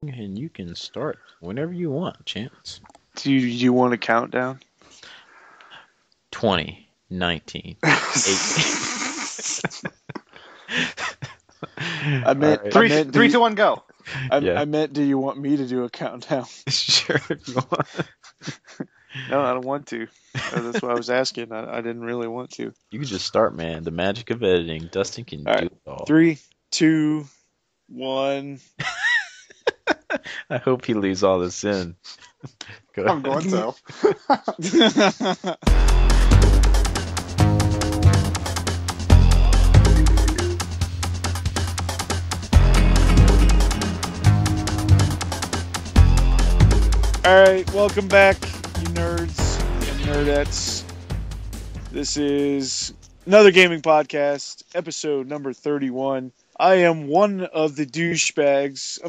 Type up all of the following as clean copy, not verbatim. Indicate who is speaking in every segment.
Speaker 1: And you can start whenever you want, Chance.
Speaker 2: Do you want a countdown?
Speaker 1: 20, 19, 8.
Speaker 2: I meant
Speaker 3: Three, 2, 1, go.
Speaker 2: I meant, do you want me to do a countdown?
Speaker 1: Sure, if you want.
Speaker 2: No, I don't want to. That's what I was asking. I didn't really want to.
Speaker 1: You can just start, man. The magic of editing. Dustin can
Speaker 2: All
Speaker 1: do
Speaker 2: right.
Speaker 1: it all.
Speaker 2: 3, 2, 1.
Speaker 1: I hope he leaves all this in. Go
Speaker 3: I'm
Speaker 1: ahead.
Speaker 3: going to.
Speaker 2: Alright, welcome back, you nerds and nerdettes. This is another gaming podcast, episode number 31. I am one of the douchebags,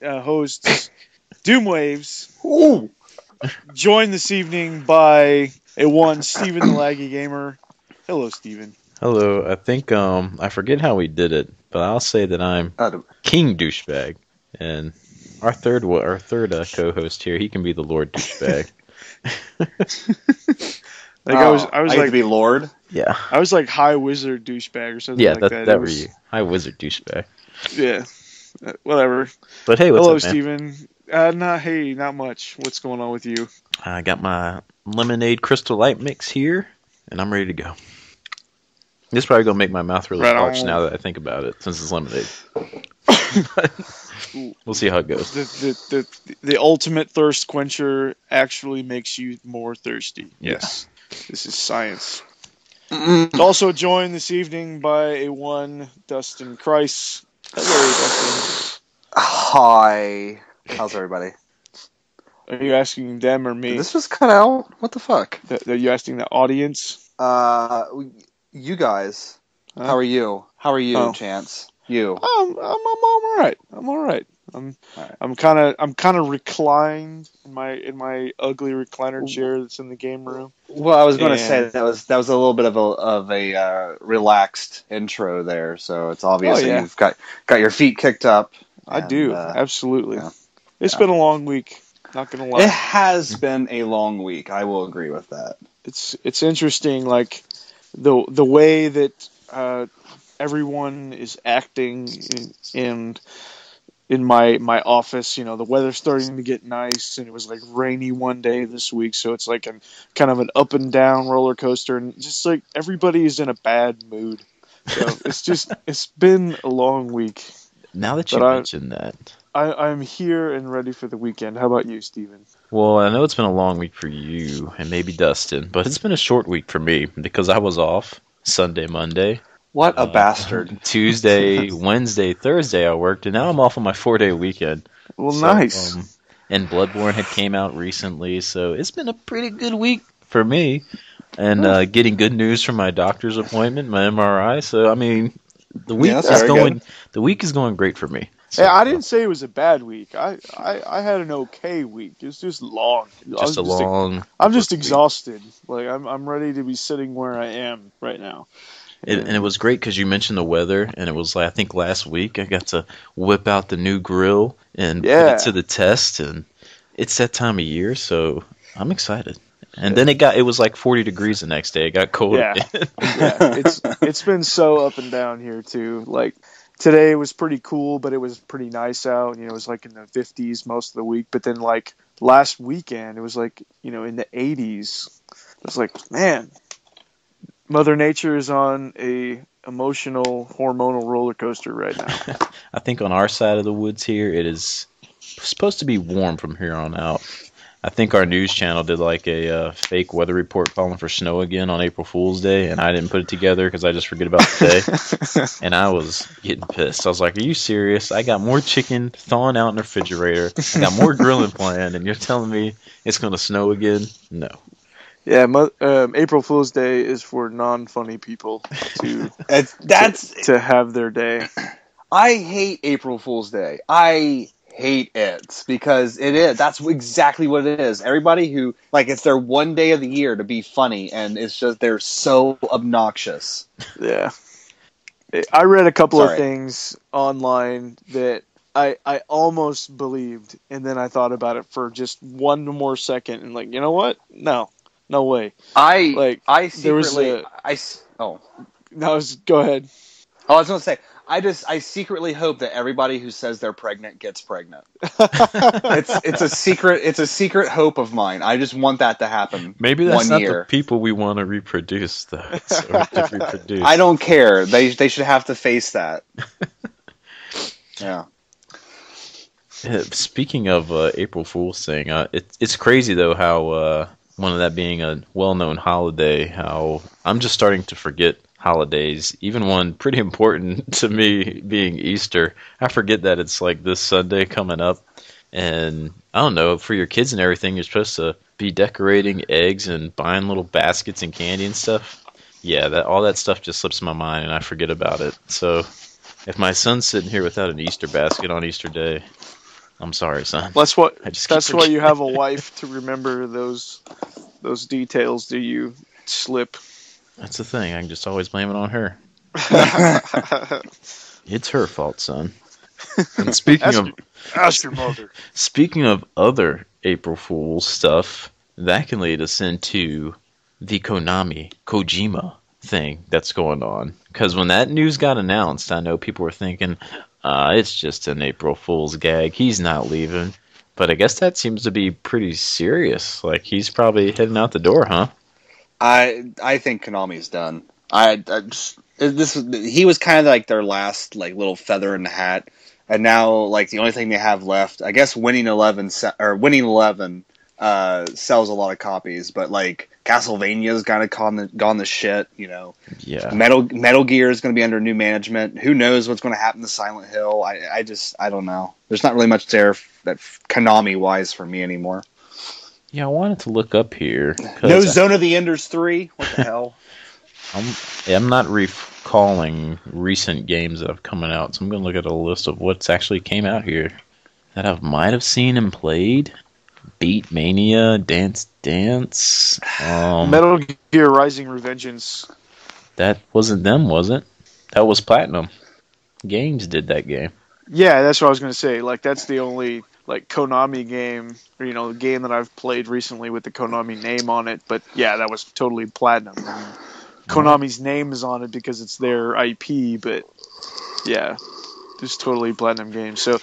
Speaker 2: hosts, Doomwaves,
Speaker 3: Ooh.
Speaker 2: joined this evening by a one, Steven the Laggy Gamer. Hello, Steven.
Speaker 1: Hello. I think I forget how we did it, but I'll say that I'm King Douchebag, and our third co-host here, he can be the Lord Douchebag.
Speaker 2: I was like
Speaker 3: to be Lord.
Speaker 1: Yeah.
Speaker 2: I was like High Wizard Douchebag or something like that.
Speaker 1: that were you. High Wizard Douchebag.
Speaker 2: Yeah. Whatever.
Speaker 1: But hey, what's
Speaker 2: Hello,
Speaker 1: up, man?
Speaker 2: Steven. Not much. What's going on with you?
Speaker 1: I got my lemonade Crystal Light mix here, and I'm ready to go. This is probably going to make my mouth really parched now that I think about it, since it's lemonade. We'll see how it goes.
Speaker 2: The ultimate thirst quencher actually makes you more thirsty. Yes. This is science. Also joined this evening by a one, Dustin Christ. Hello, Dustin.
Speaker 3: Hi. How's everybody?
Speaker 2: Are you asking them or me?
Speaker 3: Did this just cut out? What the fuck?
Speaker 2: Are you asking the audience?
Speaker 3: You guys. Huh? How are you? How are you, Chance? You.
Speaker 2: I'm all right. I'm all right. I'm kind of reclined in my ugly recliner chair that's in the game room.
Speaker 3: Well, I was going to say that was a little bit of a relaxed intro there, so it's obvious that you've got your feet kicked up.
Speaker 2: I do, absolutely.
Speaker 3: Yeah.
Speaker 2: It's been a long week. Not gonna lie.
Speaker 3: It has been a long week. I will agree with that.
Speaker 2: It's interesting, like the way that everyone is acting in my office. You know, the weather's starting to get nice, and it was like rainy one day this week, so it's like kind of an up and down roller coaster, and just like everybody's in a bad mood. So it's been a long week.
Speaker 1: Now that you mentioned that,
Speaker 2: I'm here and ready for the weekend. How about you, Steven?
Speaker 1: Well, I know it's been a long week for you and maybe Dustin, but it's been a short week for me because I was off Sunday, Monday.
Speaker 3: What a bastard.
Speaker 1: Tuesday, Wednesday, Thursday I worked, and now I'm off on my 4-day weekend.
Speaker 2: Well, nice.
Speaker 1: And Bloodborne had came out recently, so it's been a pretty good week for me. And getting good news from my doctor's appointment, my MRI. So, I mean, the week is going great for me. So,
Speaker 2: hey, I didn't say it was a bad week. I had an okay week. It's just long. I'm just exhausted. Like I'm ready to be sitting where I am right now.
Speaker 1: And it was great because you mentioned the weather, and it was like, I think last week I got to whip out the new grill and put it to the test, and it's that time of year, so I'm excited. And then it was like 40 degrees the next day. It got cold again.
Speaker 2: It's been so up and down here too. Like today was pretty cool, but it was pretty nice out. You know, it was like in the 50s most of the week. But then like last weekend, it was like, you know, in the 80s. It was like, man, Mother Nature is on a emotional, hormonal roller coaster right now.
Speaker 1: I think on our side of the woods here, it is supposed to be warm from here on out. I think our news channel did like a fake weather report calling for snow again on April Fool's Day, and I didn't put it together because I just forget about the day. And I was getting pissed. I was like, are you serious? I got more chicken thawing out in the refrigerator. I got more grilling planned, and you're telling me it's going to snow again? No.
Speaker 2: Yeah, April Fool's Day is for non-funny people to have their day.
Speaker 3: I hate April Fool's Day. I hate it because it is. That's exactly what it is. Everybody who, like, it's their one day of the year to be funny, and it's just they're so obnoxious.
Speaker 2: Yeah. I read a couple of things online that I almost believed, and then I thought about it for just one more second, and like, you know what? No way. Like
Speaker 3: I
Speaker 2: there was
Speaker 3: secretly
Speaker 2: a
Speaker 3: oh
Speaker 2: no. Go ahead.
Speaker 3: I was gonna say I secretly hope that everybody who says they're pregnant gets pregnant. It's a secret hope of mine. I just want that to happen.
Speaker 1: Maybe that's
Speaker 3: one
Speaker 1: not
Speaker 3: year.
Speaker 1: the people we want to reproduce, though. To reproduce.
Speaker 3: I don't care. They should have to face that. Yeah.
Speaker 1: Speaking of April Fool's thing, it's crazy though how one of that being a well-known holiday, how I'm just starting to forget holidays. Even one pretty important to me being Easter, I forget that it's like this Sunday coming up, and I don't know, for your kids and everything, you're supposed to be decorating eggs and buying little baskets and candy and stuff. Yeah, all that stuff just slips my mind and I forget about it. So if my son's sitting here without an Easter basket on Easter Day, I'm sorry, son.
Speaker 2: That's why
Speaker 1: forgetting.
Speaker 2: you have a wife to remember those details. Do you slip?
Speaker 1: That's the thing. I can just always blame it on her. It's her fault, son. And
Speaker 2: ask your mother.
Speaker 1: Speaking of other April Fool's stuff, that can lead us into the Kojima thing that's going on. Because when that news got announced, I know people were thinking, it's just an April Fool's gag. He's not leaving. But I guess that seems to be pretty serious. Like, he's probably heading out the door, huh?
Speaker 3: I think Konami's done. He was kind of like their last like little feather in the hat, and now like the only thing they have left, I guess, Winning 11 sells a lot of copies, but like Castlevania's kind of gone to shit, you know.
Speaker 1: Yeah.
Speaker 3: Metal Gear is going to be under new management. Who knows what's going to happen to Silent Hill? I don't know. There's not really much there that Konami wise for me anymore.
Speaker 1: Yeah, I wanted to look up here.
Speaker 3: No Zone of the Enders 3? What the hell?
Speaker 1: I'm not recalling recent games that have come out, so I'm going to look at a list of what's actually came out here that I might have seen and played. Beat Mania, Dance Dance.
Speaker 2: Metal Gear Rising Revengeance.
Speaker 1: That wasn't them, was it? That was Platinum Games did that game.
Speaker 2: Yeah, that's what I was going to say. Like, that's the only like Konami game, or the game that I've played recently with the Konami name on it. But yeah, that was totally Platinum. I mean, Konami's name is on it because it's their IP, but yeah, it's totally Platinum games. So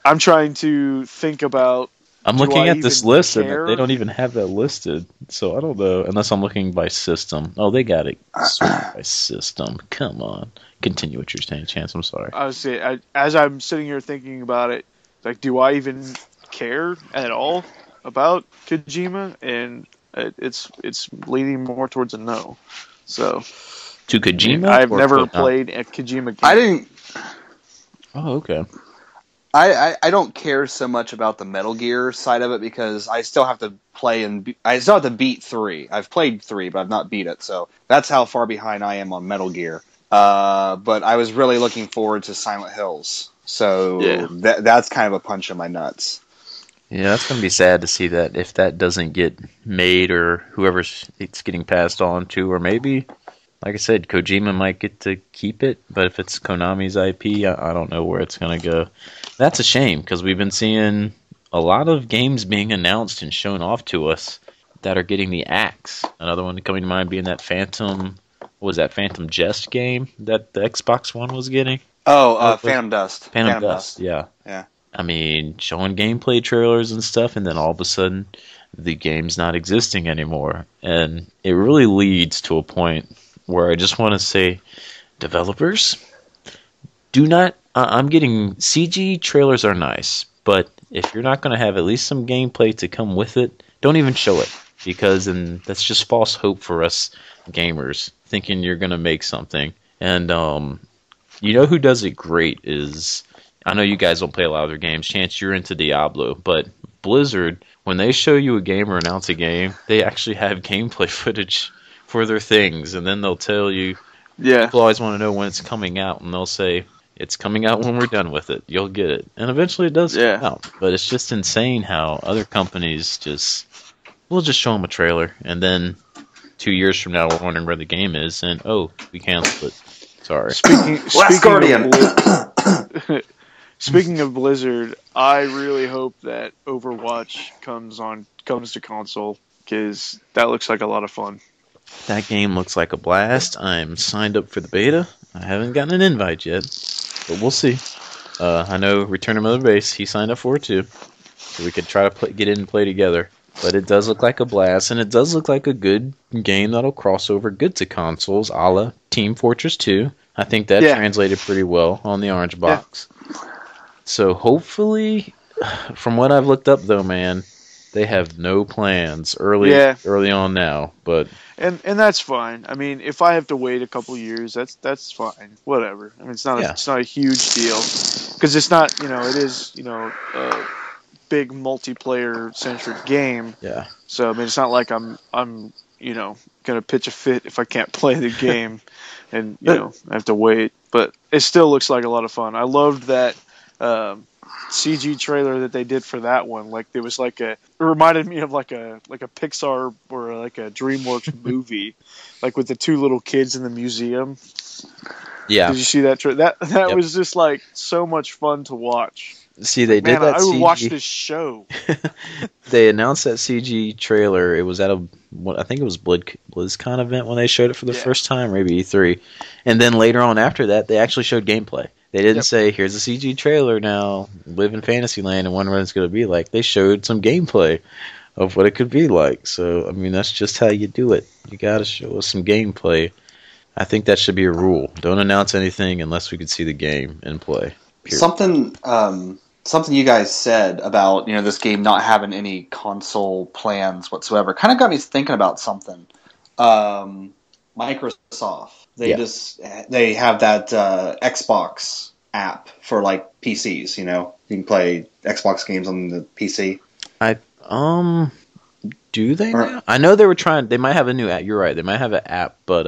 Speaker 2: I'm trying to think about.
Speaker 1: I'm looking at this list
Speaker 2: care?
Speaker 1: and they don't even have that listed, so I don't know, unless I'm looking by system. Oh, they got it sorted by system. Come on. Continue what you're saying, Chance. I'm sorry.
Speaker 2: I was saying, as I'm sitting here thinking about it, like, do I even care at all about Kojima? And it's leaning more towards a no. So
Speaker 1: to Kojima?
Speaker 2: I've never played a Kojima game.
Speaker 3: I didn't.
Speaker 1: Oh, okay.
Speaker 3: I don't care so much about the Metal Gear side of it because I still have to I still have to beat 3. I've played 3, but I've not beat it, so that's how far behind I am on Metal Gear. But I was really looking forward to Silent Hills, so
Speaker 2: yeah.
Speaker 3: That's kind of a punch in my nuts.
Speaker 1: Yeah, that's going to be sad to see that if that doesn't get made or whoever's it's getting passed on to, or maybe, like I said, Kojima might get to keep it, but if it's Konami's IP, I don't know where it's going to go. That's a shame, because we've been seeing a lot of games being announced and shown off to us that are getting the axe. Another one coming to mind being that Phantom Jest game that the Xbox One was getting?
Speaker 3: Oh, Phantom Dust.
Speaker 1: Phantom Dust, yeah.
Speaker 3: Yeah.
Speaker 1: I mean, showing gameplay trailers and stuff, and then all of a sudden, the game's not existing anymore. And it really leads to a point where I just want to say, developers, do not... I'm getting... CG trailers are nice, but if you're not going to have at least some gameplay to come with it, don't even show it. Because that's just false hope for us gamers, thinking you're going to make something. And you know who does it great is... I know you guys don't play a lot of their games. Chance, you're into Diablo, but Blizzard, when they show you a game or announce a game, they actually have gameplay footage for their things, and then they'll tell you.
Speaker 2: Yeah.
Speaker 1: People always want to know when it's coming out, and they'll say, it's coming out when we're done with it. You'll get it. And eventually it does come out. But it's just insane how other companies we'll just show them a trailer, and then 2 years from now we're wondering where the game is, and
Speaker 2: Speaking of Blizzard, I really hope that Overwatch comes to console, because that looks like a lot of fun.
Speaker 1: That game looks like a blast. I'm signed up for the beta. I haven't gotten an invite yet, but we'll see. I know Return of Mother Base, he signed up for it too, so we could try to get in and play together. But it does look like a blast, and it does look like a good game that'll cross over good to consoles, a la Team Fortress 2. I think that translated pretty well on the orange box. So hopefully, from what I've looked up though, man, they have no plans early on now. But
Speaker 2: and that's fine. I mean, if I have to wait a couple years, that's fine. Whatever. I mean, it's not a huge deal, because it's not, it is, a big multiplayer centric game.
Speaker 1: Yeah.
Speaker 2: So I mean, it's not like I'm gonna pitch a fit if I can't play the game, and I have to wait. But it still looks like a lot of fun. I loved that CG trailer that they did for that one. Like, it was it reminded me of like a Pixar or like a DreamWorks movie, like with the two little kids in the museum.
Speaker 1: Yeah.
Speaker 2: Did you see that? That was just like so much fun to watch.
Speaker 1: See, they did that.
Speaker 2: I would watch this show.
Speaker 1: They announced that CG trailer. It was at I think it was BlizzCon event when they showed it for the first time, maybe E3. And then later on after that, they actually showed gameplay. They didn't say, here's a CG trailer now, live in Fantasyland and wonder what it's going to be like. They showed some gameplay of what it could be like. So, I mean, that's just how you do it. You got to show us some gameplay. I think that should be a rule. Don't announce anything unless we can see the game and play.
Speaker 3: Period. Something you guys said about this game not having any console plans whatsoever kind of got me thinking about something. Microsoft, they have that Xbox app for like PCs. You can play Xbox games on the PC.
Speaker 1: Do they now? I know they were trying. They might have a new app. You're right. They might have an app, but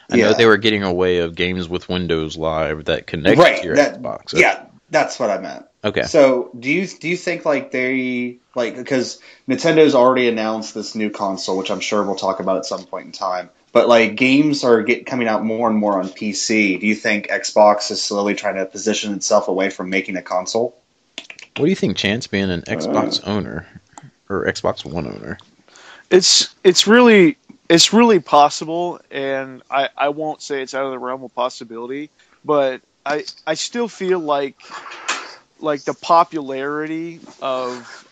Speaker 1: I know they were getting away of games with Windows Live that connect to your Xbox.
Speaker 3: Yeah, that's what I meant.
Speaker 1: Okay.
Speaker 3: So do you think because Nintendo's already announced this new console, which I'm sure we'll talk about at some point in time, but like games are coming out more and more on PC. Do you think Xbox is slowly trying to position itself away from making a console?
Speaker 1: What do you think, Chance, being an Xbox owner or Xbox One owner?
Speaker 2: It's really possible, and I won't say it's out of the realm of possibility, but I still feel like the popularity of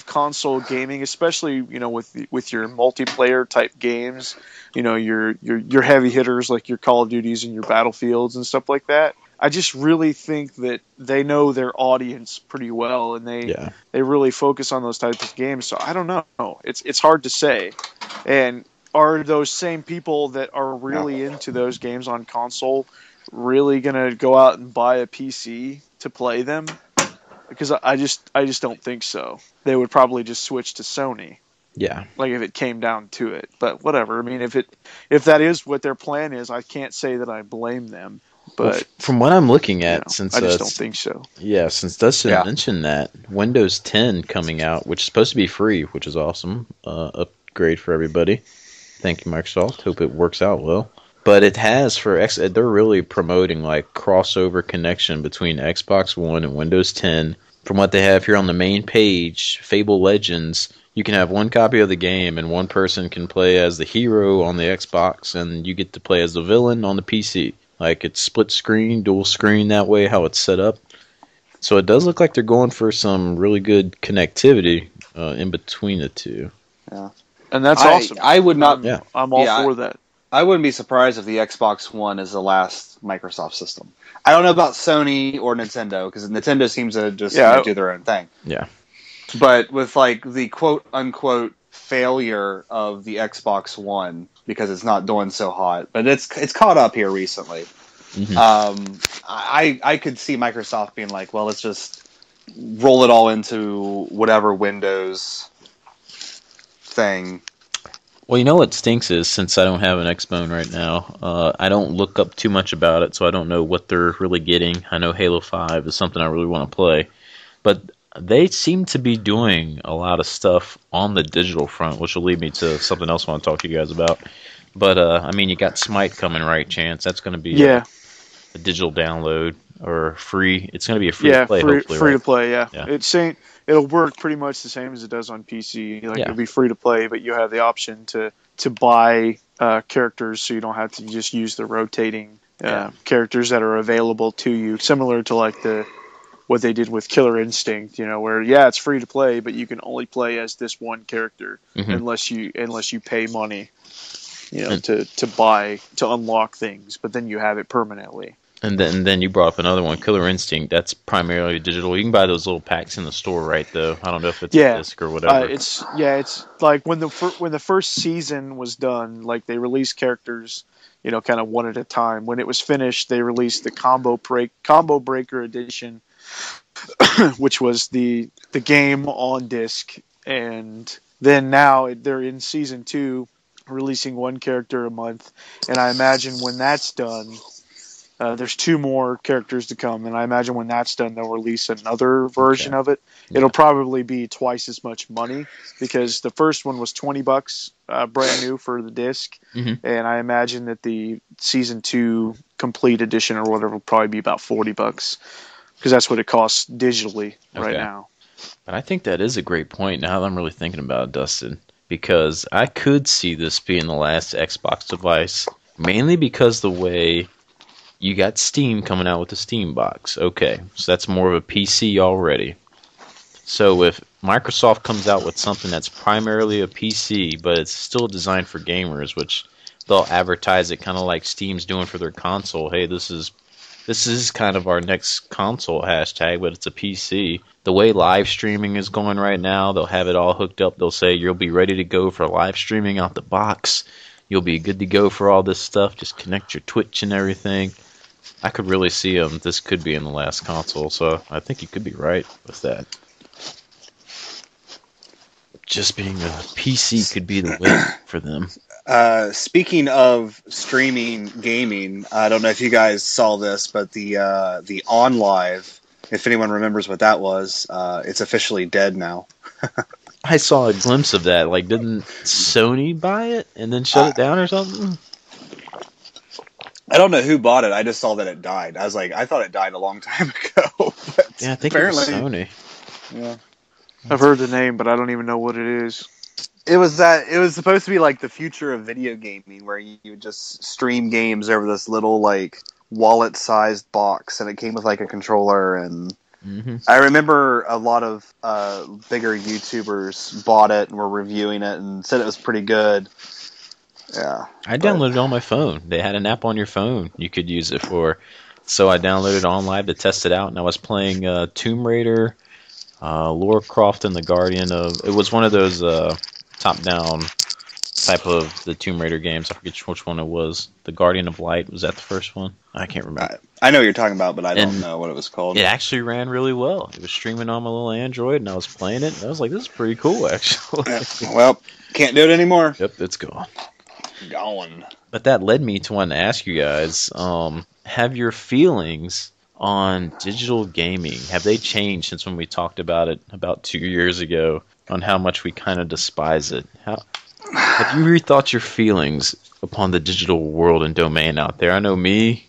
Speaker 2: console gaming, especially with your multiplayer type games, your heavy hitters like your Call of Duties and your Battlefields and stuff like that. I just really think that they know their audience pretty well, and they really focus on those types of games. So I don't know. It's hard to say. And are those same people that are really into those games on console really gonna go out and buy a PC to play them? Because I just don't think so. They would probably just switch to Sony.
Speaker 1: Yeah.
Speaker 2: Like if it came down to it. But whatever. I mean, if that is what their plan is, I can't say that I blame them. But
Speaker 1: from what I'm looking at, since
Speaker 2: I just don't think so.
Speaker 1: Yeah, since Dustin mentioned that Windows 10 coming out, which is supposed to be free, which is awesome, upgrade for everybody. Thank you, Microsoft. Hope it works out well. But it has they're really promoting like crossover connection between Xbox One and Windows 10. From what they have here on the main page, Fable Legends, you can have one copy of the game and one person can play as the hero on the Xbox and you get to play as the villain on the PC. Like it's split screen, dual screen that way, how it's set up. So it does look like they're going for some really good connectivity in between the two.
Speaker 3: Yeah.
Speaker 2: And that's awesome.
Speaker 3: I would not.
Speaker 2: I'm all for that.
Speaker 3: I wouldn't be surprised if the Xbox One is the last Microsoft system. I don't know about Sony or Nintendo, because Nintendo seems to just do their own thing.
Speaker 1: Yeah.
Speaker 3: But with like the quote-unquote failure of the Xbox One, because it's not doing so hot, but it's caught up here recently. Mm-hmm. I could see Microsoft being like, well, let's just roll it all into whatever Windows thing.
Speaker 1: Well, you know what stinks is, since I don't have an Xbone right now, I don't look up too much about it, so I don't know what they're really getting. I know Halo 5 is something I really want to play, but they seem to be doing a lot of stuff on the digital front, which will lead me to something else I want to talk to you guys about. But, I mean, you got Smite coming, right, Chance? That's going to be a digital download. or free? It's going to be a free to
Speaker 2: Yeah,
Speaker 1: play,
Speaker 2: free
Speaker 1: hopefully,
Speaker 2: free to
Speaker 1: right?
Speaker 2: play. Yeah,
Speaker 1: Yeah.
Speaker 2: it'll work pretty much the same as it does on PC. Like
Speaker 1: Yeah.
Speaker 2: it'll be free to play, but you have the option to buy characters, so you don't have to just use the rotating characters that are available to you, similar to like what they did with Killer Instinct. Where it's free to play, but you can only play as this one character unless you pay money, to unlock things. But then you have it permanently.
Speaker 1: And then you brought up another one, Killer Instinct. That's primarily digital. You can buy those little packs in the store, right? Though I don't know if it's a disc or whatever.
Speaker 2: It's like when the first season was done, like they released characters, kind of one at a time. When it was finished, they released the Combo Breaker edition, which was the game on disc, and then now they're in season 2, releasing one character a month, and I imagine when that's done. There's 2 more characters to come, and I imagine when that's done, they'll release another version of it. Yeah. It'll probably be twice as much money because the first one was $20, brand new for the disc, and I imagine that the season 2 complete edition or whatever will probably be about $40 because that's what it costs digitally right now.
Speaker 1: But I think that is a great point. Now that I'm really thinking about it, Dustin, because I could see this being the last Xbox device, mainly because the way. You got Steam coming out with the Steam box. Okay, so that's more of a PC already. So if Microsoft comes out with something that's primarily a PC, but it's still designed for gamers, which they'll advertise it kind of like Steam's doing for their console. Hey, this is kind of our next console hashtag, but it's a PC. The way live streaming is going right now, they'll have it all hooked up. They'll say you'll be ready to go for live streaming out the box. You'll be good to go for all this stuff. Just connect your Twitch and everything. I could really see this could be in the last console, so I think you could be right with that. Just being a PC could be the way for them.
Speaker 3: Speaking of streaming gaming, I don't know if you guys saw this, but the OnLive, if anyone remembers what that was, it's officially dead now.
Speaker 1: I saw a glimpse of that. Like, didn't Sony buy it and then shut it down or something?
Speaker 3: I don't know who bought it. I just saw that it died. I was like, I thought it died a long time ago. But
Speaker 1: yeah, I think apparently, it was Sony.
Speaker 3: Yeah,
Speaker 2: I've heard the name, but I don't even know what it is.
Speaker 3: It was supposed to be like the future of video gaming, where you would just stream games over this little like wallet-sized box, and it came with like a controller. And I remember a lot of bigger YouTubers bought it and were reviewing it and said it was pretty good. Yeah,
Speaker 1: I downloaded it on my phone. They had an app on your phone you could use it for. So I downloaded it OnLive to test it out, and I was playing Tomb Raider, Lara Croft, and the Guardian of... It was one of those top-down type of the Tomb Raider games. I forget which one it was. The Guardian of Light, was that the first one? I can't remember.
Speaker 3: I know what you're talking about, but I don't know what it was called.
Speaker 1: It actually ran really well. It was streaming on my little Android, and I was playing it, and I was like, this is pretty cool, actually.
Speaker 3: Well, can't do it anymore.
Speaker 1: Yep, it's gone.
Speaker 3: Gone.
Speaker 1: But that led me to want to ask you guys, have your feelings on digital gaming, have they changed since when we talked about it about 2 years ago, on how much we kind of despise it? Have you rethought your feelings upon the digital world and domain out there? I know me,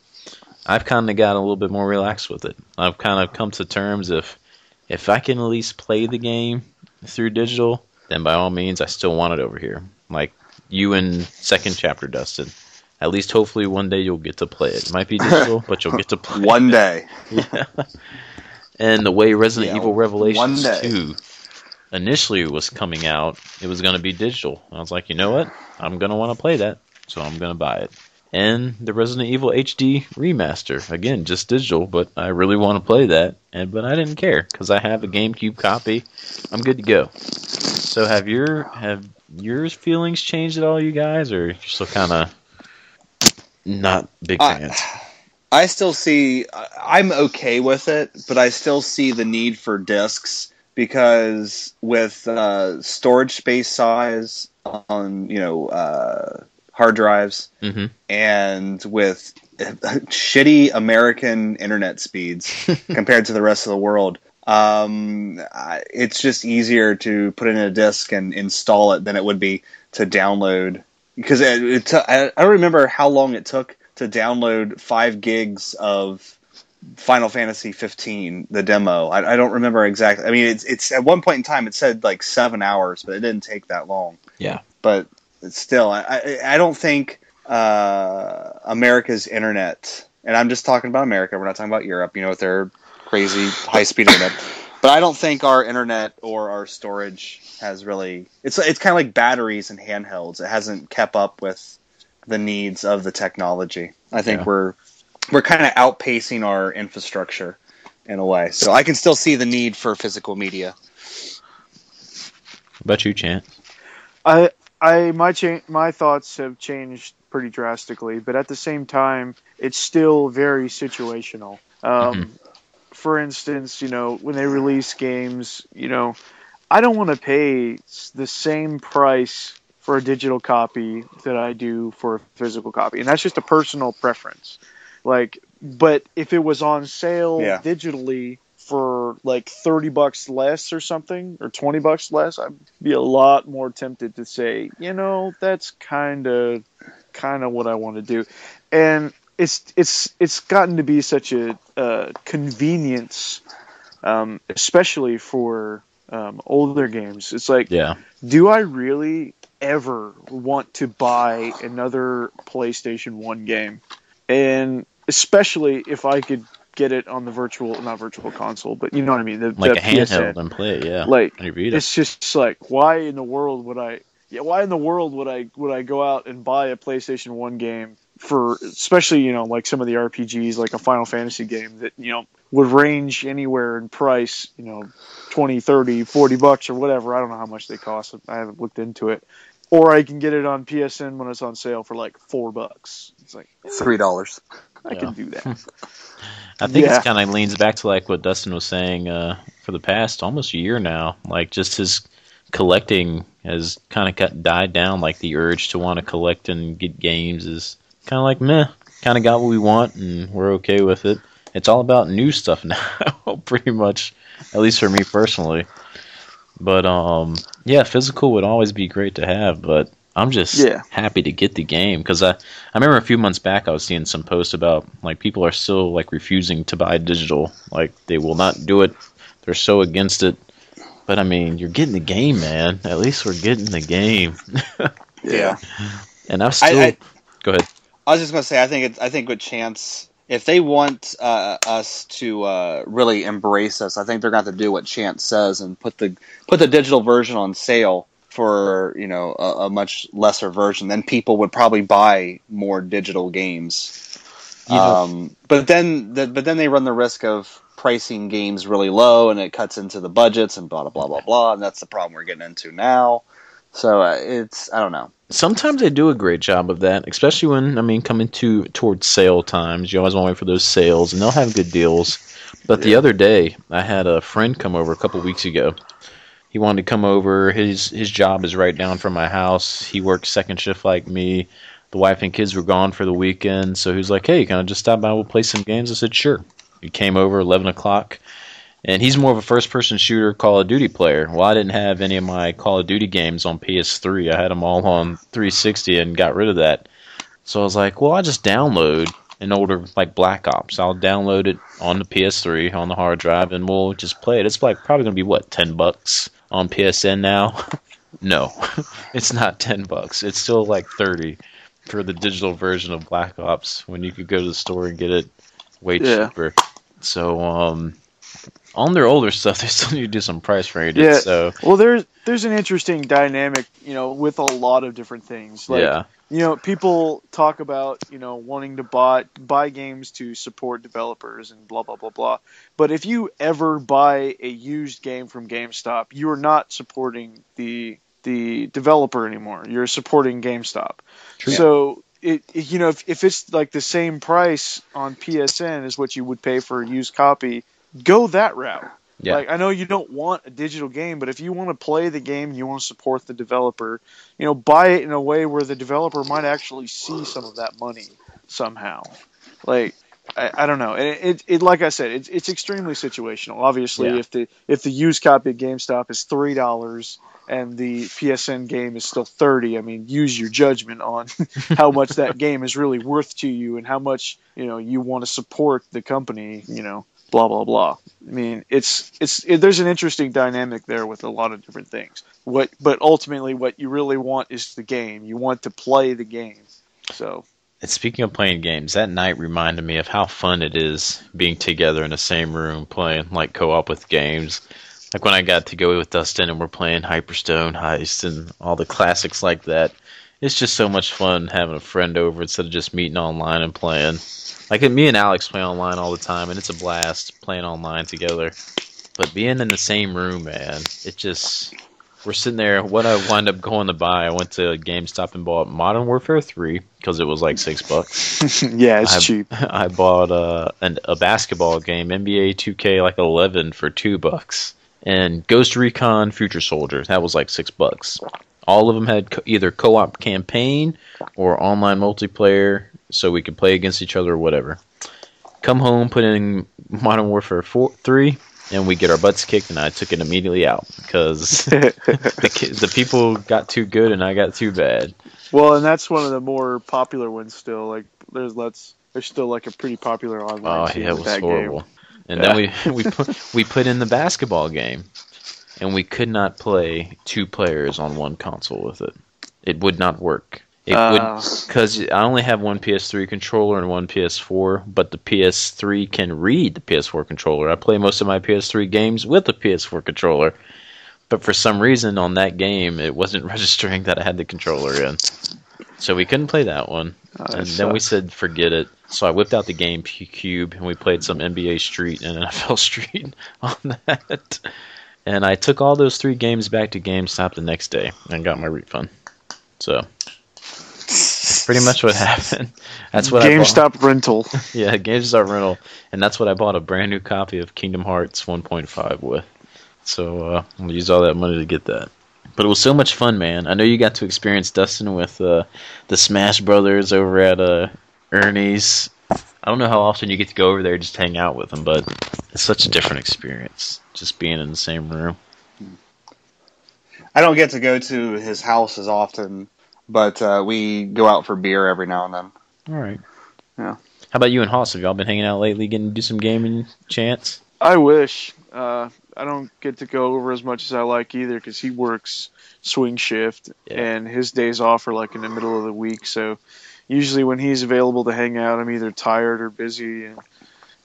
Speaker 1: I've kind of got a little bit more relaxed with it. I've kind of come to terms if I can at least play the game through digital, then by all means I still want it over here. Like you in second chapter, Dustin. At least hopefully one day you'll get to play it. It might be digital, but you'll get to play
Speaker 3: one
Speaker 1: it.
Speaker 3: Day.
Speaker 1: Yeah. And the way Resident Evil Revelations 2 initially was coming out, it was going to be digital. And I was like, you know what? I'm going to want to play that, so I'm going to buy it. And the Resident Evil HD remaster, again, just digital, but I really want to play that. But I didn't care because I have a GameCube copy. I'm good to go. So have your feelings changed at all, you guys, or you're still kind of not big fans?
Speaker 3: I still see. I'm okay with it, but I still see the need for discs because with storage space size on hard drives, and with shitty American internet speeds compared to the rest of the world, it's just easier to put in a disc and install it than it would be to download. Because I don't remember how long it took to download 5 gigs of Final Fantasy 15, the demo. I don't remember exactly. I mean, it's at one point in time it said like 7 hours, but it didn't take that long.
Speaker 1: Yeah.
Speaker 3: But it's still, I don't think America's internet, and I'm just talking about America. We're not talking about Europe. You know, with their crazy high-speed internet. But I don't think our internet or our storage has really. It's kind of like batteries and handhelds. It hasn't kept up with the needs of the technology. I think we're kind of outpacing our infrastructure in a way. So I can still see the need for physical media.
Speaker 1: What about you, Chance?
Speaker 2: My thoughts have changed pretty drastically, but at the same time, it's still very situational. For instance, when they release games, I don't want to pay the same price for a digital copy that I do for a physical copy, and that's just a personal preference. But if it was on sale digitally for like $30 less or something, or $20 less, I'd be a lot more tempted to say, that's kind of what I want to do. And it's gotten to be such a convenience, especially for older games. It's like, do I really ever want to buy another PlayStation 1 game? And especially if I could get it on the not virtual console, but you know what I mean, the
Speaker 1: handheld
Speaker 2: PSN.
Speaker 1: and play it, yeah.
Speaker 2: It's just like, why in the world would I go out and buy a PlayStation 1 game for, especially, like some of the RPGs, like a Final Fantasy game that, would range anywhere in price, $20, $30, $40 or whatever. I don't know how much they cost. I haven't looked into it. Or I can get it on PSN when it's on sale for like $4. It's like
Speaker 3: $3.
Speaker 2: I can do that.
Speaker 1: I think it kind of leans back to like what Dustin was saying for the past almost a year now. Like, just his collecting has kind of died down. Like, the urge to want to collect and get games is kind of like, meh, kind of got what we want and we're okay with it. It's all about new stuff now, pretty much, at least for me personally. But physical would always be great to have, but I'm just happy to get the game, because I remember a few months back I was seeing some posts about like people are still like refusing to buy digital, like they will not do it, they're so against it. But I mean, you're getting the game, man. At least we're getting the game. And go ahead.
Speaker 3: I was just gonna say, I think with Chance, if they want us to really embrace us, I think they're going to have to do what Chance says and put the digital version on sale for a much lesser version. Then people would probably buy more digital games. But then they run the risk of pricing games really low, and it cuts into the budgets and blah blah blah blah blah. And that's the problem we're getting into now. So I don't know.
Speaker 1: Sometimes they do a great job of that, especially when, coming towards sale times. You always want to wait for those sales, and they'll have good deals. But the other day, I had a friend come over a couple weeks ago. He wanted to come over. His job is right down from my house. He works second shift like me. The wife and kids were gone for the weekend, so he was like, hey, can I just stop by? We'll play some games. I said, sure. He came over 11 o'clock. And he's more of a first-person shooter Call of Duty player. Well, I didn't have any of my Call of Duty games on PS3. I had them all on 360 and got rid of that. So I was like, well, I'll just download an older, like, Black Ops. I'll download it on the PS3, on the hard drive, and we'll just play it. It's like probably going to be, $10 on PSN now? No, it's not $10. It's still like $30 for the digital version of Black Ops when you could go to the store and get it way cheaper. So, on their older stuff, they still need to do some price rated.
Speaker 2: Yeah.
Speaker 1: So,
Speaker 2: well, there's an interesting dynamic, with a lot of different things. Like, people talk about, wanting to buy games to support developers and blah blah blah blah. But if you ever buy a used game from GameStop, you are not supporting the developer anymore. You're supporting GameStop. True. So if it's like the same price on PSN as what you would pay for a used copy, go that route. Yeah. Like, I know you don't want a digital game, but if you want to play the game and you want to support the developer, buy it in a way where the developer might actually see some of that money somehow. Like, I don't know. It like I said, it's extremely situational. Obviously,
Speaker 1: Yeah.
Speaker 2: if the used copy at GameStop is $3 and the PSN game is still 30, I mean, use your judgment on how much that game is really worth to you and how much you want to support the company. Blah blah blah. I mean, there's an interesting dynamic there with a lot of different things. But ultimately, what you really want is the game. You want to play the game. So.
Speaker 1: And speaking of playing games, that night reminded me of how fun it is being together in the same room playing like co-op with games. Like when I got to go with Dustin and we're playing Hyperstone Heist and all the classics like that. It's just so much fun having a friend over instead of just meeting online and playing. Like me and Alex play online all the time, and it's a blast playing online together. But being in the same room, man, we're sitting there. What I wound up going to buy, I went to GameStop and bought Modern Warfare 3 because it was like $6.
Speaker 2: Yeah, it's cheap.
Speaker 1: I bought a basketball game, NBA 2K like 11 for $2, and Ghost Recon Future Soldier that was like $6. All of them had either co-op campaign or online multiplayer, so we could play against each other or whatever. Come home, put in Modern Warfare 3. And we get our butts kicked, and I took it immediately out because the people got too good and I got too bad.
Speaker 2: Well, and that's one of the more popular ones still. Like there's still like a pretty popular online scene
Speaker 1: it
Speaker 2: with
Speaker 1: was
Speaker 2: that
Speaker 1: horrible.
Speaker 2: game.
Speaker 1: And then we put in the basketball game, and we could not play two players on one console with it. It would not work. It would, because I only have one PS3 controller and one PS4, but the PS3 can read the PS4 controller. I play most of my PS3 games with the PS4 controller, but for some reason on that game, it wasn't registering that I had the controller in. So we couldn't play that one. And then we said, forget it. So I whipped out the GameCube, and we played some NBA Street and NFL Street on that. And I took all those 3 games back to GameStop the next day and got my refund. So... pretty much what happened. That's what
Speaker 2: GameStop rental.
Speaker 1: Yeah, GameStop rental, and that's what I bought a brand new copy of Kingdom Hearts 1.5 with. So I'll use all that money to get that. But it was so much fun, man. I know you got to experience Dustin with the Smash Brothers over at Ernie's. I don't know how often you get to go over there just hang out with them, but it's such a different experience just being in the same room.
Speaker 3: I don't get to go to his house as often. But we go out for beer every now and then.
Speaker 1: All right.
Speaker 3: Yeah.
Speaker 1: How about you and Hoss? Have y'all been hanging out lately, getting to do some gaming chance?
Speaker 2: I wish. I don't get to go over as much as I like either because he works swing shift and his days off are like in the middle of the week. So usually when he's available to hang out, I'm either tired or busy, and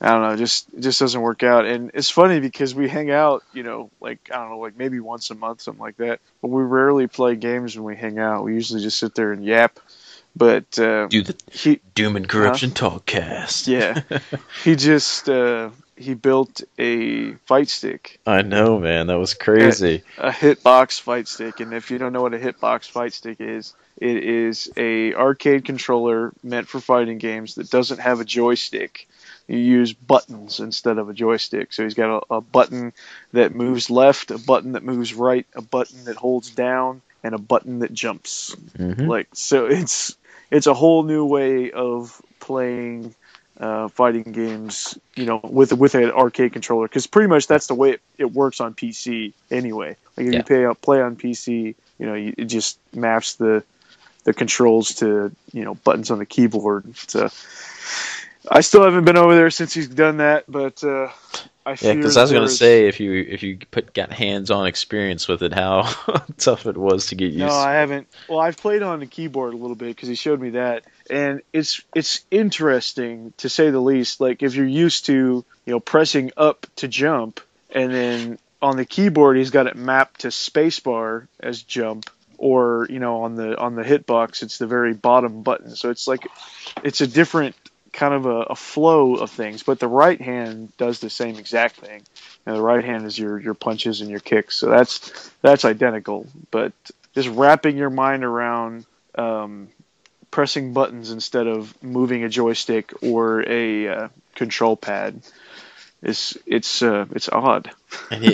Speaker 2: I don't know, it just doesn't work out. And it's funny because we hang out, like, I don't know, like maybe once a month, something like that. But we rarely play games when we hang out. We usually just sit there and yap. But
Speaker 1: do the Doom and Corruption Talkcast.
Speaker 2: Yeah. He built a fight stick.
Speaker 1: I know, man. That was crazy.
Speaker 2: A hitbox fight stick. And if you don't know what a hitbox fight stick is, it is a arcade controller meant for fighting games that doesn't have a joystick. You use buttons instead of a joystick. So he's got a button that moves left, a button that moves right, a button that holds down, and a button that jumps.
Speaker 1: Mm-hmm.
Speaker 2: So it's a whole new way of playing fighting games, with an arcade controller. Because pretty much that's the way it works on PC anyway. Like if you play on PC, it just maps the controls to buttons on the keyboard. So I still haven't been over there since he's done that, but I fear. Yeah,
Speaker 1: because I was going to say if you got hands-on experience with it, how tough it was to get used.
Speaker 2: No, I haven't. Well, I've played on the keyboard a little bit because he showed me that, and it's interesting to say the least. Like if you're used to pressing up to jump, and then on the keyboard he's got it mapped to spacebar as jump. Or on the hitbox it's the very bottom button, so it's a different kind of a flow of things, but the right hand does the same exact thing. And the right hand is your punches and your kicks, so that's identical. But just wrapping your mind around pressing buttons instead of moving a joystick or a control pad, it's odd.
Speaker 1: and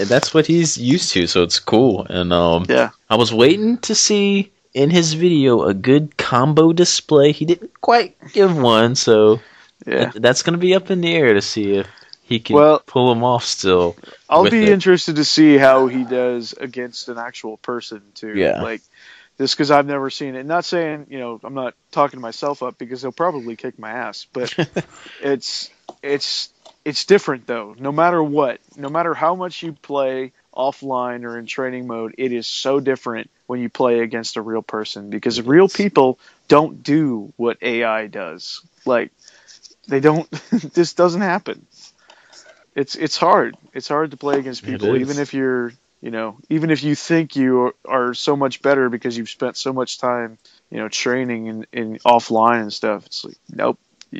Speaker 1: that's what he's used to, so it's cool. And I was waiting to see in his video a good combo display. He didn't quite give one, so
Speaker 2: Yeah.
Speaker 1: That's going to be up in the air to see if he can
Speaker 2: Well,
Speaker 1: pull him off still.
Speaker 2: I'll
Speaker 1: with
Speaker 2: be
Speaker 1: it.
Speaker 2: interested to see how he does against an actual person too.
Speaker 1: Yeah.
Speaker 2: Like this, because I've never seen it. Not saying I'm not talking myself up because he'll probably kick my ass, but it's it's different though. No matter what, no matter how much you play offline or in training mode, it is so different when you play against a real person because real people don't do what AI does. Like they don't. This doesn't happen. It's hard. It's hard to play against people, even if you're even if you think you are so much better because you've spent so much time training in offline and stuff. It's like nope,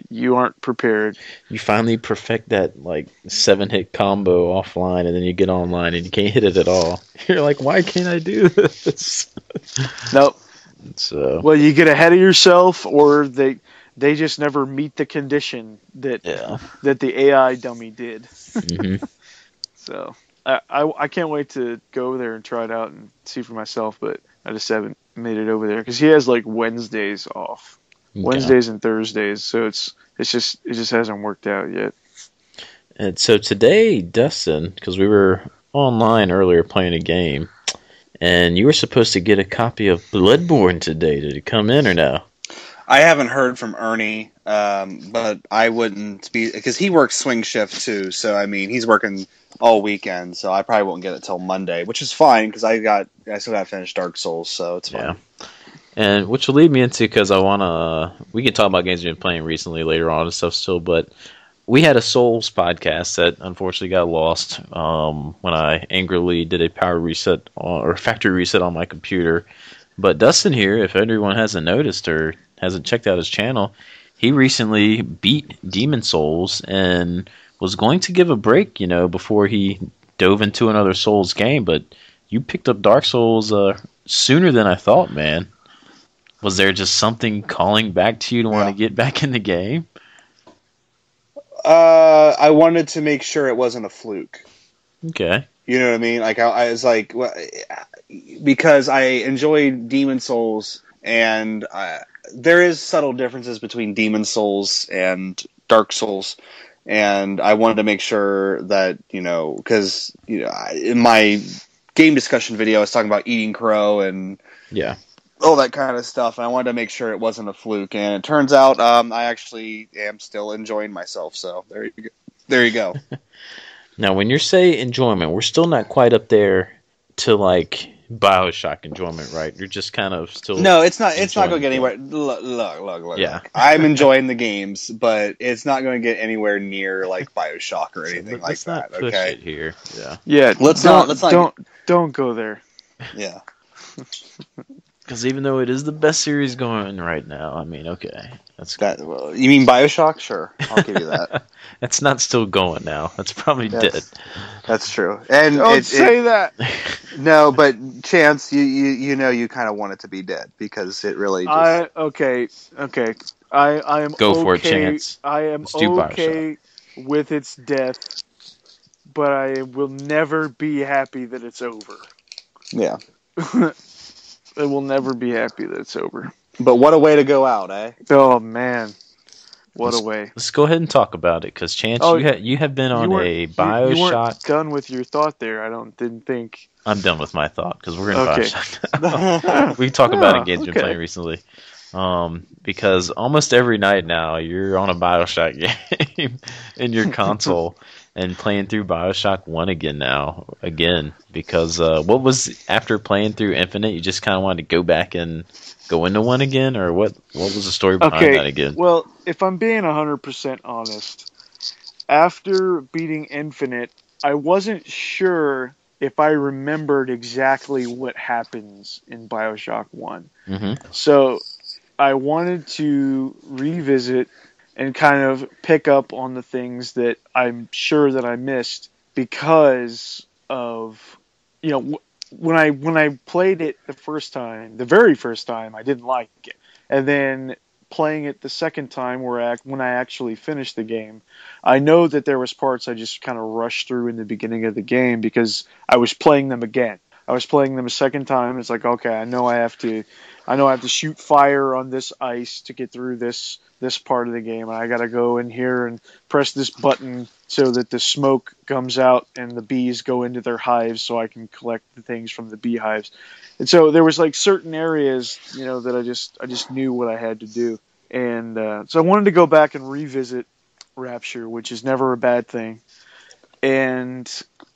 Speaker 2: you aren't prepared.
Speaker 1: You finally perfect that like 7-hit combo offline, and then you get online and you can't hit it at all. You're like, why can't I do this?
Speaker 2: Nope.
Speaker 1: So
Speaker 2: well, you get ahead of yourself, or they just never meet the condition that the AI dummy did.
Speaker 1: Mm-hmm.
Speaker 2: So I can't wait to go over there and try it out and see for myself, but I just haven't made it over there because he has like Wednesdays off, Wednesdays and Thursdays, so it just hasn't worked out yet.
Speaker 1: And so today, Dustin, because we were online earlier playing a game, and you were supposed to get a copy of Bloodborne today. Did it come in or no?
Speaker 3: I haven't heard from Ernie, but I wouldn't be because he works swing shift too. So I mean, he's working all weekend, so I probably won't get it till Monday, which is fine because I still got to finish Dark Souls, so it's fine.
Speaker 1: Yeah. And which will lead me into because I wanna we can talk about games we've been playing recently later on and stuff still, but we had a Souls podcast that unfortunately got lost when I angrily did a power reset or factory reset on my computer. But Dustin here, if everyone hasn't noticed or hasn't checked out his channel, he recently beat Demon Souls and was going to give a break, before he dove into another Souls game. But you picked up Dark Souls sooner than I thought, man. Was there just something calling back to you to want to get back in the game?
Speaker 3: I wanted to make sure it wasn't a fluke.
Speaker 1: Okay.
Speaker 3: You know what I mean? Like I was like, well, because I enjoy Demon Souls, and there is subtle differences between Demon Souls and Dark Souls, and I wanted to make sure that because in my game discussion video, I was talking about eating crow and all that kind of stuff, and I wanted to make sure it wasn't a fluke. And it turns out I actually am still enjoying myself. So there you go. There you go.
Speaker 1: Now, when you say enjoyment, we're still not quite up there to like Bioshock enjoyment, right? You're just kind of still.
Speaker 3: No, it's not. It's not going to get anywhere. Look.
Speaker 1: Yeah,
Speaker 3: I'm enjoying the games, but it's not going to get anywhere near like Bioshock or anything like that.
Speaker 1: Push
Speaker 3: Okay.
Speaker 1: it here. Yeah.
Speaker 2: Yeah.
Speaker 3: Let's
Speaker 2: don't go there.
Speaker 3: Yeah.
Speaker 1: Because even though it is the best series going right now, I mean, okay, that's
Speaker 3: that. Well, you mean Bioshock? Sure, I'll give you that.
Speaker 1: That's not still going now. That's probably dead.
Speaker 3: That's true. And
Speaker 2: don't say that.
Speaker 3: No, but Chance, you kind of want it to be dead because it really. Just...
Speaker 2: Okay. I am.
Speaker 1: Go for it,
Speaker 2: okay.
Speaker 1: Chance.
Speaker 2: I am
Speaker 1: Let's do
Speaker 2: okay with its death, but I will never be happy that it's over.
Speaker 3: Yeah.
Speaker 2: I will never be happy that it's over.
Speaker 3: But what a way to go out, eh?
Speaker 2: Oh man, what a way!
Speaker 1: Let's go ahead and talk about it, because Chance, you have been on a Bioshock.
Speaker 2: You weren't done with your thought there. Didn't think.
Speaker 1: I'm done with my thought because we're in Bioshock now. We talk about it games we've been playing recently. Because almost every night now you're on a Bioshock game in your console. And playing through Bioshock 1 again, because what was, after playing through Infinite, you just kind of wanted to go back and go into 1 again, or what was the story behind that again?
Speaker 2: Well, if I'm being 100% honest, after beating Infinite, I wasn't sure if I remembered exactly what happens in Bioshock 1.
Speaker 1: Mm-hmm.
Speaker 2: So I wanted to revisit and kind of pick up on the things that I'm sure that I missed because of, when I played it the very first time, I didn't like it. And then playing it the second time when I actually finished the game, I know that there was parts I just kind of rushed through in the beginning of the game because I was playing them again. I was playing them a second time. It's like, okay, I know I have to shoot fire on this ice to get through this part of the game. And I got to go in here and press this button so that the smoke comes out and the bees go into their hives so I can collect the things from the beehives. And so there was like certain areas, that I just knew what I had to do. And so I wanted to go back and revisit Rapture, which is never a bad thing, and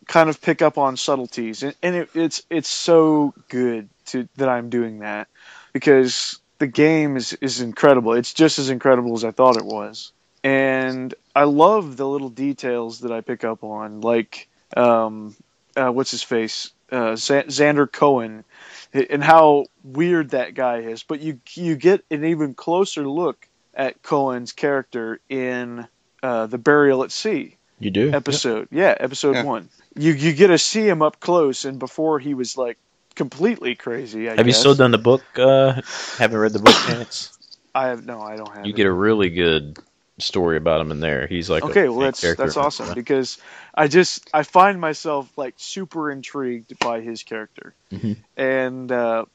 Speaker 2: kind of pick up on subtleties. And it's so good that I'm doing that, because the game is incredible. It's just as incredible as I thought it was. And I love the little details that I pick up on, like what's his face, Xander Cohen, and how weird that guy is. But you get an even closer look at Cohen's character in the Burial at Sea.
Speaker 1: You do
Speaker 2: episode, yeah, episode 1. You get to see him up close, and before he was like completely crazy. I
Speaker 1: Have
Speaker 2: guess.
Speaker 1: you still done the book? Haven't read the book yet?
Speaker 2: I don't have.
Speaker 1: You get a really good story about him in there. He's like
Speaker 2: okay, well that's awesome, because I find myself like super intrigued by his character, and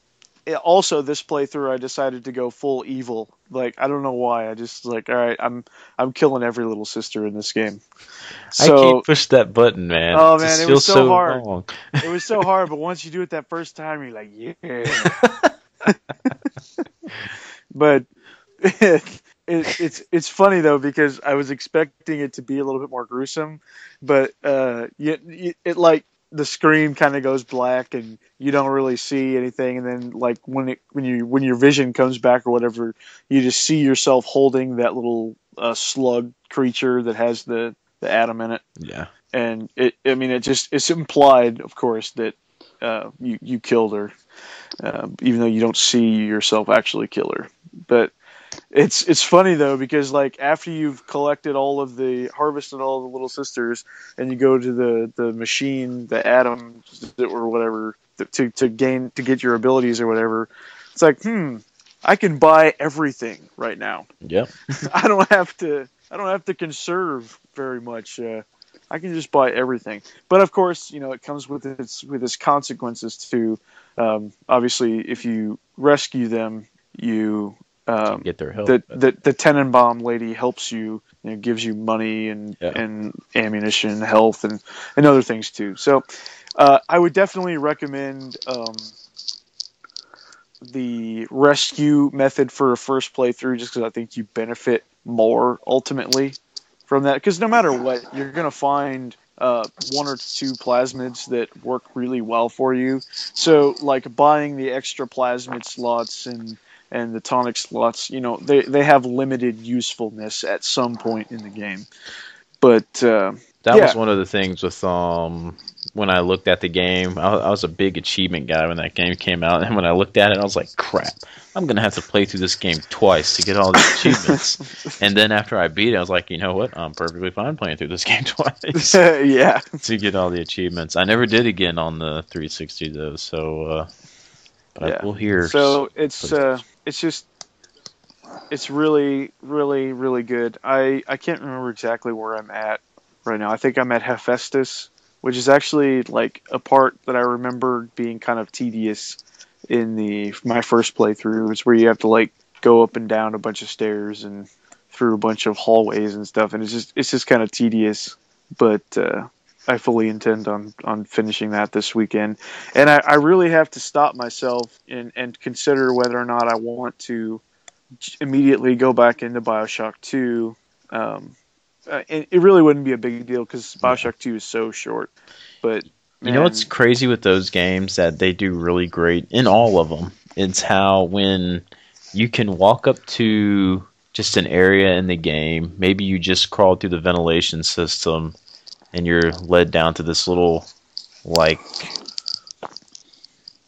Speaker 2: also this playthrough I decided to go full evil. Like, I don't know why. I just like, all right, I'm killing every little sister in this game. So,
Speaker 1: I can't push that button, man.
Speaker 2: Oh man, it was so hard.
Speaker 1: Long.
Speaker 2: It was so hard, but once you do it that first time, you're like, yeah. But it's funny though, because I was expecting it to be a little bit more gruesome, but it like the screen kind of goes black and you don't really see anything, and then like when your vision comes back or whatever, you just see yourself holding that little slug creature that has the atom in it.
Speaker 1: Yeah.
Speaker 2: And it's implied, of course, that you killed her, even though you don't see yourself actually kill her. But it's funny though, because like after you've harvested all the little sisters, and you go to the machine, the atom or whatever, to get your abilities or whatever, it's like, I can buy everything right now.
Speaker 1: Yep.
Speaker 2: I don't have to conserve very much. I can just buy everything. But of course, it comes with its consequences too. Obviously, if you rescue them, you
Speaker 1: get their help.
Speaker 2: The Tenenbaum lady helps you, gives you money and ammunition, health, and other things too. So I would definitely recommend the rescue method for a first playthrough, just because I think you benefit more ultimately from that. Because no matter what, you're going to find one or two plasmids that work really well for you. So like buying the extra plasmid slots and the tonic slots, they have limited usefulness at some point in the game. But
Speaker 1: that was one of the things with when I looked at the game. I was a big achievement guy when that game came out, and when I looked at it, I was like, crap, I'm going to have to play through this game twice to get all the achievements. And then after I beat it, I was like, you know what, I'm perfectly fine playing through this game twice.
Speaker 2: Yeah.
Speaker 1: To get all the achievements. I never did again on the 360 though, so but I will hear.
Speaker 2: So it's really, really, really good. I can't remember exactly where I'm at right now. I think I'm at Hephaestus, which is actually like a part that I remember being kind of tedious in my first playthrough. It's where you have to like go up and down a bunch of stairs and through a bunch of hallways and stuff, and it's just kind of tedious. But I fully intend on finishing that this weekend, and I really have to stop myself and consider whether or not I want to immediately go back into Bioshock 2. It really wouldn't be a big deal because Bioshock 2 is so short. But
Speaker 1: you know what's crazy with those games that they do really great in all of them? It's how when you can walk up to just an area in the game, maybe you just crawled through the ventilation system and you're led down to this little, like,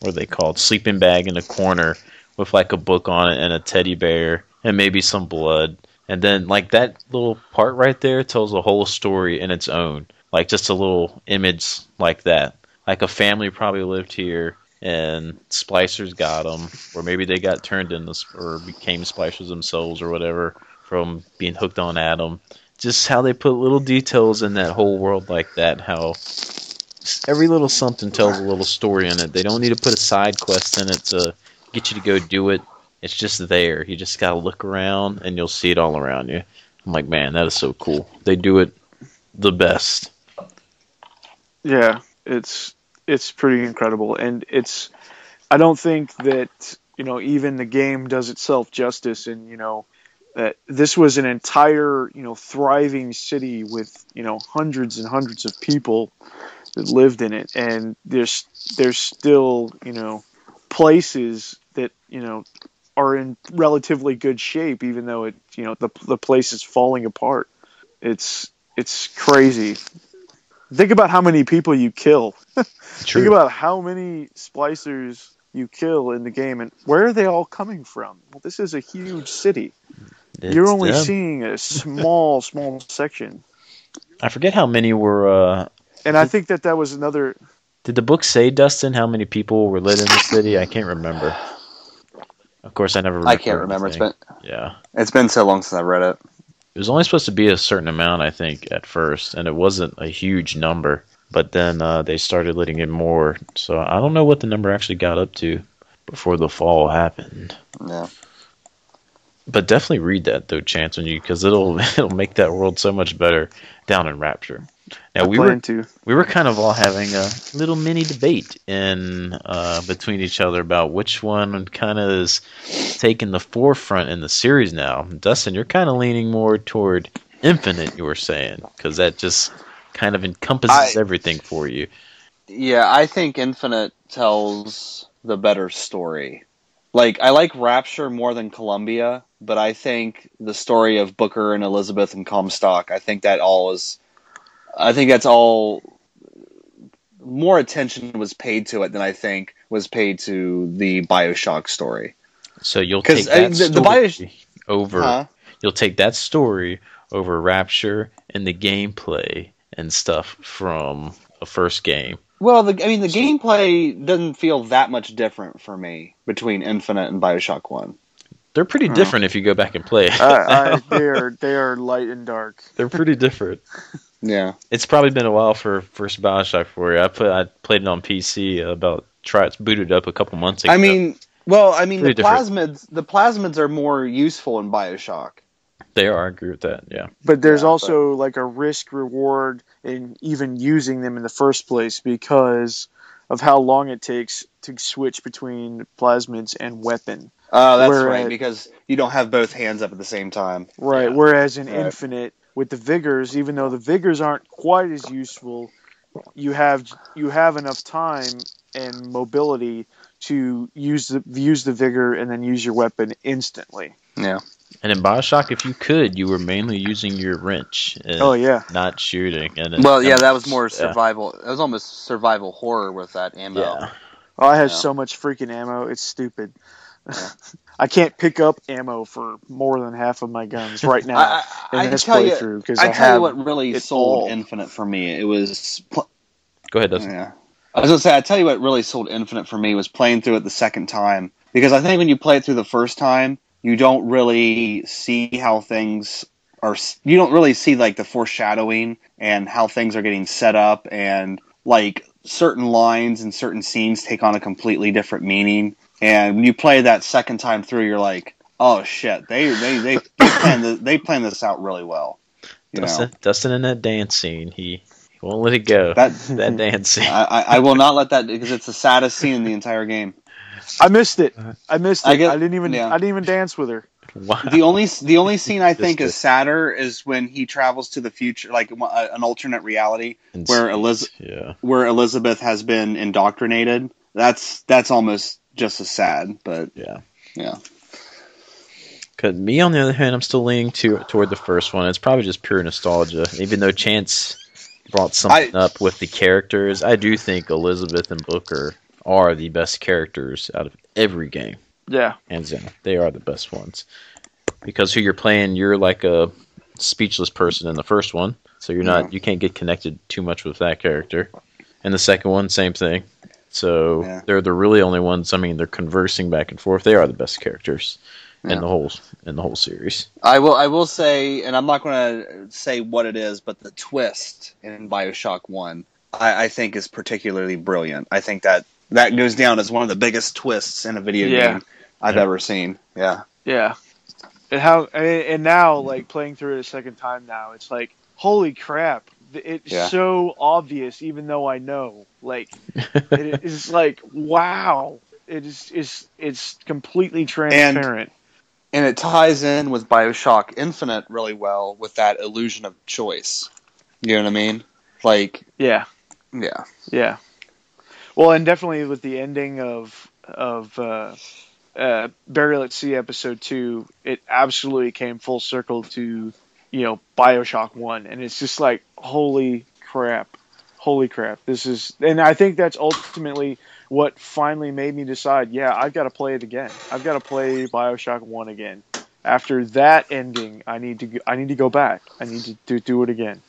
Speaker 1: what are they called? Sleeping bag in a corner with like a book on it and a teddy bear and maybe some blood. And then like that little part right there tells a whole story in its own. Like just a little image like that. Like a family probably lived here and splicers got them, or maybe they got turned into or became splicers themselves or whatever from being hooked on Adam. Just how they put little details in that whole world like that, how Every little something tells a little story in it. They don't need to put a side quest in it to get you to go do it. It's just there. You just gotta look around, and you'll see it all around you. I'm like, man, that is so cool. They do it the best.
Speaker 2: Yeah, it's pretty incredible, and I don't think that even the game does itself justice, and that this was an entire thriving city with hundreds and hundreds of people that lived in it, and there's still places that are in relatively good shape, even though the place is falling apart. It's crazy. Think about how many people you kill.
Speaker 1: True.
Speaker 2: Think about how many splicers you kill in the game, and where are they all coming from? Well, this is a huge city. You're only seeing a small section.
Speaker 1: I forget how many were.
Speaker 2: And I think that was another.
Speaker 1: Did the book say, Dustin, how many people were lit in the city? I can't remember. Of course, I never remember.
Speaker 3: I can't remember. It's been so long since I read it.
Speaker 1: It was only supposed to be a certain amount, I think, at first, and it wasn't a huge number. But then they started letting in more, so I don't know what the number actually got up to before the fall happened.
Speaker 3: Yeah.
Speaker 1: But definitely read that, though, Chance, on you, because it'll make that world so much better down in Rapture. Now we were kind of all having a little mini debate between each other about which one kind of is taking the forefront in the series now. Dustin, you're kind of leaning more toward Infinite, you were saying, because that just kind of encompasses everything for you.
Speaker 3: Yeah, I think Infinite tells the better story. Like, I like Rapture more than Columbia, but I think the story of Booker and Elizabeth and Comstock, I think that's all more attention was paid to it than I think was paid to the Bioshock story.
Speaker 1: So you'll take that story over. You'll take that story over Rapture and the gameplay and stuff from a first game.
Speaker 3: Well, the gameplay doesn't feel that much different for me between Infinite and Bioshock 1.
Speaker 1: They're pretty different if you go back and play it.
Speaker 2: They are light and dark.
Speaker 1: They're pretty different.
Speaker 3: Yeah.
Speaker 1: It's probably been a while for first Bioshock for you. I played it on PC booted up a couple months ago.
Speaker 3: The plasmids are more useful in Bioshock.
Speaker 1: They are, I agree with that, yeah.
Speaker 2: But there's also like a risk reward in even using them in the first place because of how long it takes to switch between plasmids and weapon.
Speaker 3: That's right, because you don't have both hands up at the same time.
Speaker 2: Right, yeah. Whereas in Infinite, with the Vigors, even though the Vigors aren't quite as useful, you have enough time and mobility to use the Vigor and then use your weapon instantly.
Speaker 3: Yeah.
Speaker 1: And in Bioshock, if you could, you were mainly using your wrench. Not shooting.
Speaker 3: That was more survival. It was almost survival horror with that ammo. Yeah.
Speaker 2: Oh, I have so much freaking ammo. It's stupid. Yeah. I can't pick up ammo for more than half of my guns right now in this playthrough.
Speaker 3: I tell you what really sold Infinite for me. It was...
Speaker 1: Go ahead, Dustin.
Speaker 3: Yeah. I was going to say, I tell you what really sold Infinite for me was playing through it the second time. Because I think when you play it through the first time, you don't really see how things are... You don't really see, like, the foreshadowing and how things are getting set up and, like, certain lines and certain scenes take on a completely different meaning. And when you play that second time through, you're like, oh, shit, they planned this out really well.
Speaker 1: Dustin in that dance scene, he won't let it go. That dance scene.
Speaker 3: I will not let that, because it's the saddest scene in the entire game.
Speaker 2: I missed it. I didn't even dance with her.
Speaker 3: Wow. The only scene I think is sadder is when he travels to the future, like an alternate reality where Elizabeth has been indoctrinated. That's almost just as sad, but yeah.
Speaker 1: Cause me, on the other hand, I'm still leaning toward the first one. It's probably just pure nostalgia. Even though Chance brought something up with the characters, I do think Elizabeth and Booker are the best characters out of every game.
Speaker 2: Yeah.
Speaker 1: Hands down. They are the best ones. Because who you're playing, you're like a speechless person in the first one. So you can't get connected too much with that character. And the second one, same thing. So they're the really only ones. I mean, they're conversing back and forth. They are the best characters in the whole series.
Speaker 3: I will say, and I'm not going to say what it is, but the twist in Bioshock 1 I think is particularly brilliant. I think that goes down as one of the biggest twists in a video game I've ever seen. Yeah.
Speaker 2: Yeah. And now, like, playing through it a second time now, it's like, holy crap. It's so obvious, even though I know. Like, it is like, wow. It's completely transparent.
Speaker 3: And it ties in with Bioshock Infinite really well with that illusion of choice. You know what I mean? Like,
Speaker 2: yeah. Well, and definitely with the ending of Burial at Sea episode 2, it absolutely came full circle to, Bioshock 1, and it's just like, holy crap, this is, and I think that's ultimately what finally made me decide, I've got to play it again. I've got to play Bioshock 1 again. After that ending, I need to go back. I need to do it again.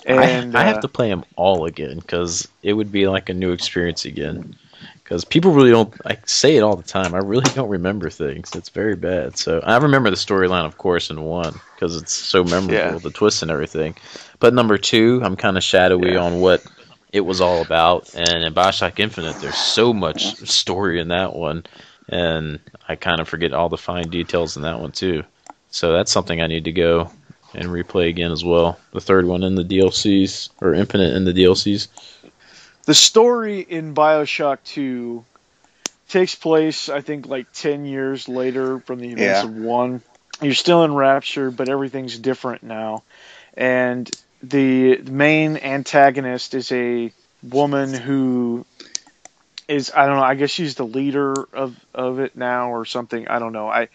Speaker 2: And
Speaker 1: I have to play them all again because it would be like a new experience again. Because people really don't. I say it all the time. I really don't remember things. It's very bad. So I remember the storyline, of course, in 1 because it's so memorable, the twists and everything. But number 2, I'm kind of shadowy on what it was all about. And in Bioshock Infinite, there's so much story in that one, and I kind of forget all the fine details in that one too. So that's something I need to go and replay again as well. The third one in the DLCs, or Infinite in the DLCs.
Speaker 2: The story in Bioshock 2 takes place, I think, like 10 years later from the events of 1. You're still in Rapture, but everything's different now. And the main antagonist is a woman who is, I don't know, I guess she's the leader of it now or something. I don't know. I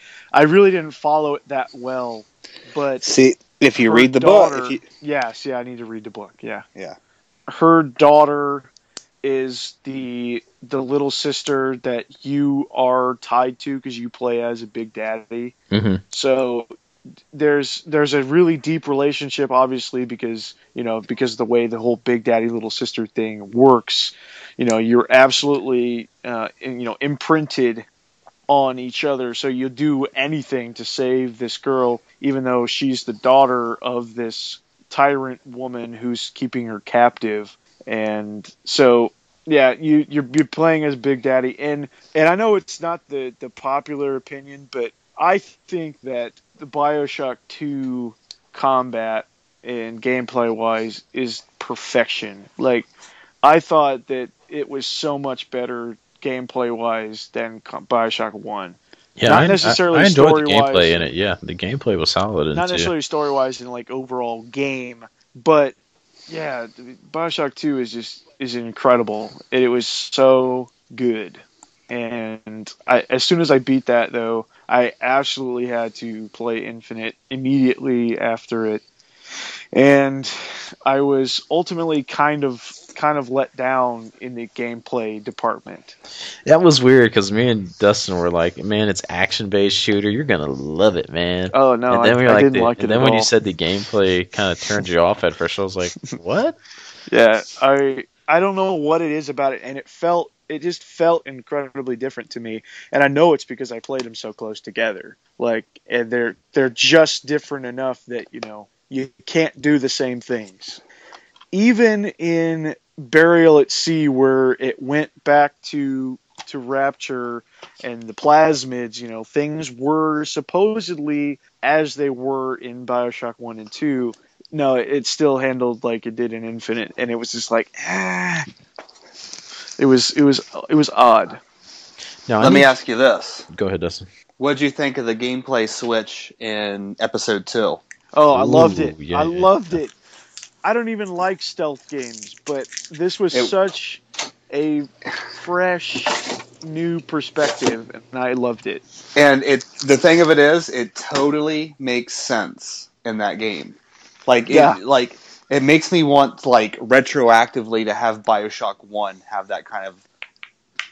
Speaker 2: really didn't follow it that well. But
Speaker 3: see, if you read the book...
Speaker 2: Yes, I need to read the book,
Speaker 3: Yeah.
Speaker 2: Her daughter is the little sister that you are tied to because you play as a Big Daddy.
Speaker 1: Mm-hmm.
Speaker 2: So there's a really deep relationship, obviously, because of the way the whole Big Daddy little sister thing works. You're absolutely imprinted on each other, so you'll do anything to save this girl, even though she's the daughter of this tyrant woman who's keeping her captive. And so, you're playing as Big Daddy, and I know it's not the popular opinion, but I think that the Bioshock 2 combat and gameplay wise is perfection. Like, I thought that it was so much better gameplay wise than Bioshock 1.
Speaker 1: Yeah,
Speaker 2: not necessarily
Speaker 1: I enjoyed the
Speaker 2: story-wise,
Speaker 1: gameplay in it. Yeah, the gameplay was solid.
Speaker 2: Not necessarily story wise in like overall game, but Bioshock 2 is incredible. It was so good. And as soon as I beat that, though, I absolutely had to play Infinite immediately after it. And I was ultimately kind of let down in the gameplay department.
Speaker 1: That was weird because me and Dustin were like, "Man, it's action-based shooter. You're gonna love it, man."
Speaker 2: Oh no,
Speaker 1: and then
Speaker 2: I didn't like it.
Speaker 1: And then when you said the gameplay kind of turned you off at first, I was like, "What?"
Speaker 2: Yeah, I don't know what it is about it, and it just felt incredibly different to me. And I know it's because I played them so close together. Like, and they're just different enough that you can't do the same things. Even in Burial at Sea, where it went back to Rapture and the plasmids, things were supposedly as they were in Bioshock 1 and 2. No, it still handled like it did in Infinite, and it was just like, It was odd.
Speaker 1: Now,
Speaker 3: Let me ask you this.
Speaker 1: Go ahead, Dustin.
Speaker 3: What did you think of the gameplay switch in episode 2?
Speaker 2: Oh, I loved it.
Speaker 1: Yeah.
Speaker 2: I loved it. I don't even like stealth games, but this was such a fresh, new perspective, and I loved it.
Speaker 3: And the thing of it is, it totally makes sense in that game. It makes me want, like, retroactively to have Bioshock 1 have that kind of,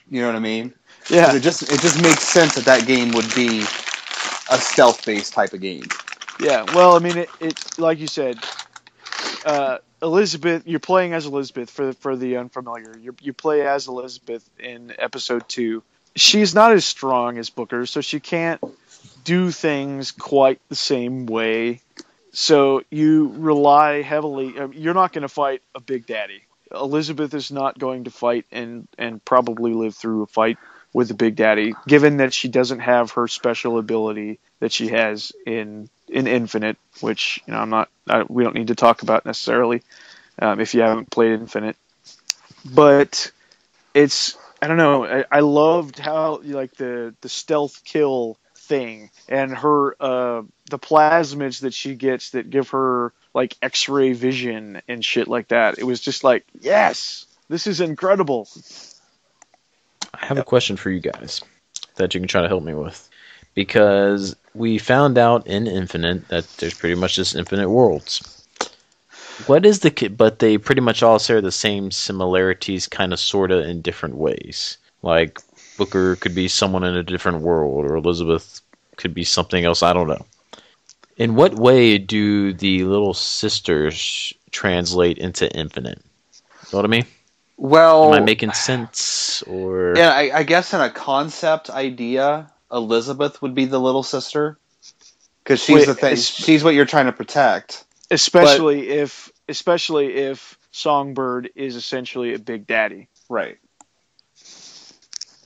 Speaker 3: you know what I mean?
Speaker 2: Yeah.
Speaker 3: It just makes sense that game would be a stealth-based type of game.
Speaker 2: Yeah, well, I mean, it like you said, Elizabeth, you're playing as Elizabeth for the unfamiliar. You play as Elizabeth in episode 2. She's not as strong as Booker, so she can't do things quite the same way. So you rely heavily. You're not going to fight a Big Daddy. Elizabeth is not going to fight and probably live through a fight with the Big Daddy, given that she doesn't have her special ability that she has in Infinite, which we don't need to talk about necessarily if you haven't played Infinite. But I don't know. I loved how like the stealth kill thing and her the plasmids that she gets that give her like X-ray vision and shit like that. It was just like, yes, this is incredible.
Speaker 1: I have a question for you guys that you can try to help me with, because we found out in Infinite that there's pretty much just infinite worlds. What is but they pretty much all share the same similarities, kind of, sorta, in different ways. Like, Booker could be someone in a different world, or Elizabeth could be something else, I don't know. In what way do the little sisters translate into Infinite? You know what I mean?
Speaker 3: Well,
Speaker 1: am I making sense? Or
Speaker 3: yeah, I guess in a concept idea, Elizabeth would be the little sister, because she's the thing. She's what you're trying to protect.
Speaker 2: Especially if Songbird is essentially a Big Daddy.
Speaker 3: Right.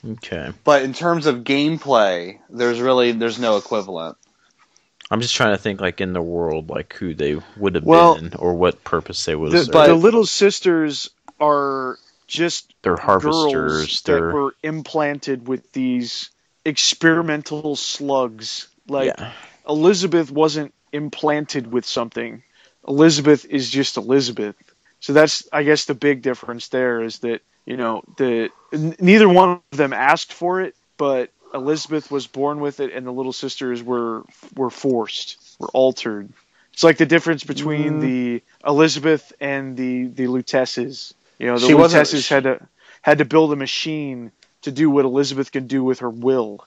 Speaker 1: Okay.
Speaker 3: But in terms of gameplay, there's no equivalent.
Speaker 1: I'm just trying to think, like, in the world, like, who they would have been, or what purpose they would have served.
Speaker 2: The little sisters are just
Speaker 1: they're harvesters
Speaker 2: girls that were implanted with these experimental slugs. Like, Elizabeth wasn't implanted with something. Elizabeth is just Elizabeth. So that's, I guess, the big difference there is that, neither one of them asked for it, but Elizabeth was born with it, and the little sisters were forced, were altered. It's like the difference between the Elizabeth and the Lutesses. The Lutesses had to build a machine to do what Elizabeth could do with her will.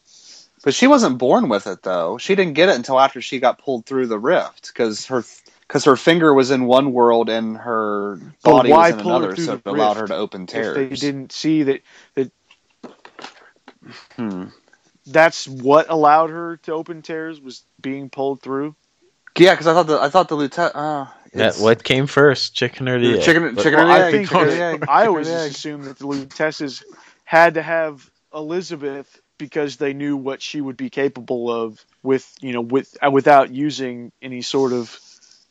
Speaker 3: But she wasn't born with it, though. She didn't get it until after she got pulled through the rift, because her finger was in one world and her body was in another, so it allowed her to open tears.
Speaker 2: If they didn't see that that's what allowed her to open tears, was being pulled through.
Speaker 3: Yeah, because I thought the lieutenant.
Speaker 1: What came first, chicken or the egg?
Speaker 3: Chicken or the egg?
Speaker 2: I always assumed that the Lutesses had to have Elizabeth because they knew what she would be capable of without using any sort of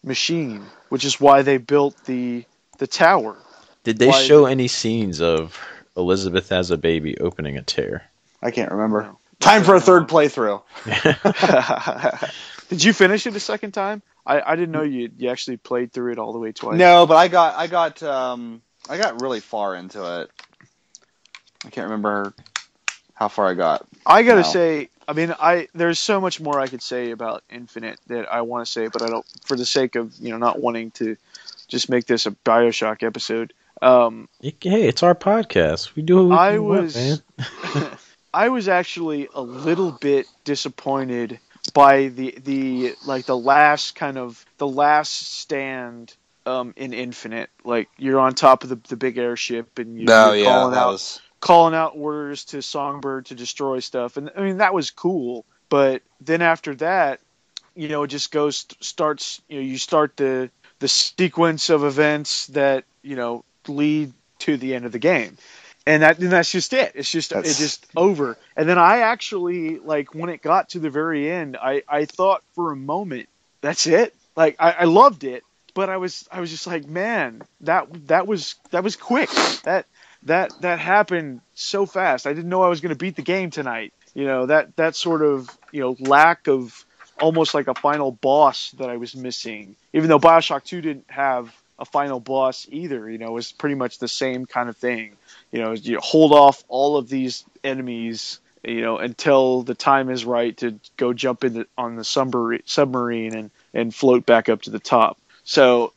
Speaker 2: machine, which is why they built the tower.
Speaker 1: Did they show any scenes of Elizabeth as a baby opening a tear?
Speaker 3: I can't remember. No. Time for a third playthrough.
Speaker 2: Did you finish it a second time? I didn't know you actually played through it all the way twice.
Speaker 3: No, but I got really far into it. I can't remember how far I got.
Speaker 2: I gotta say, there's so much more I could say about Infinite that I want to say, but I don't, for the sake of not wanting to just make this a Bioshock episode.
Speaker 1: Hey, it's our podcast. We do what we want, man.
Speaker 2: I was actually a little bit disappointed by the last stand in Infinite. Like, you're on top of the big airship and you're calling out orders to Songbird to destroy stuff, and that was cool. But then after that, it just starts. You start the sequence of events that lead to the end of the game. And that's just it. It's just over. And then I actually, like, when it got to the very end, I thought for a moment, that's it. Like, I loved it, but I was just like, man, that was quick. That happened so fast. I didn't know I was going to beat the game tonight. That sort of lack of almost like a final boss that I was missing. Even though Bioshock 2 didn't have a final boss either, it was pretty much the same kind of thing. You hold off all of these enemies, until the time is right to go jump on the submarine and float back up to the top. So,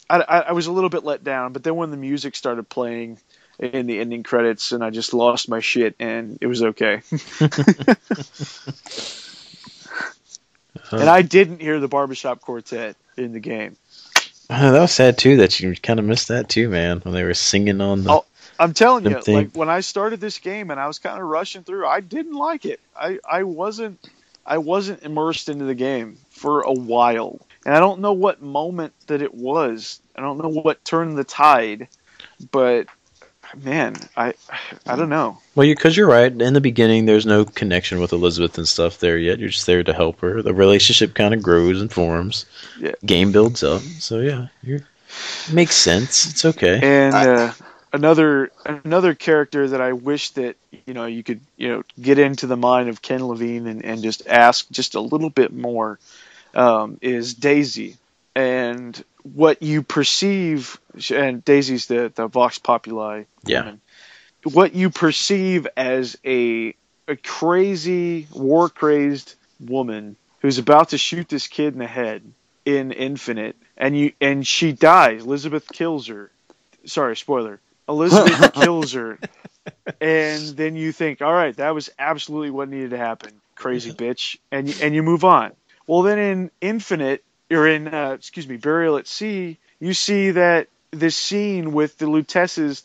Speaker 2: I was a little bit let down, but then when the music started playing in the ending credits, and I just lost my shit, and it was okay. And I didn't hear the Barbershop Quartet in the game.
Speaker 1: That was sad too. That you kind of missed that too, man. When they were singing on the.
Speaker 2: I'm telling you, like, when I started this game and I was kind of rushing through, I didn't like it. I wasn't immersed into the game for a while, and I don't know what moment that it was. I don't know what turned the tide, but man, I don't know.
Speaker 1: Well, because you're right. In the beginning, there's no connection with Elizabeth and stuff there yet. You're just there to help her. The relationship kind of grows and forms.
Speaker 2: Yeah.
Speaker 1: Game builds up. So yeah, makes sense. It's okay.
Speaker 2: And another character that I wish that you could get into the mind of Ken Levine and just ask just a little bit more is Daisy, and what you perceive, and Daisy's the Vox Populi woman. What you perceive as a crazy, war-crazed woman who's about to shoot this kid in the head in Infinite, and she dies. Elizabeth kills her. Sorry, spoiler. Elizabeth kills her, and then you think, all right, that was absolutely what needed to happen, crazy bitch, and you move on. Well, then in Infinite, or in Burial at Sea, you see that this scene with the Lutesses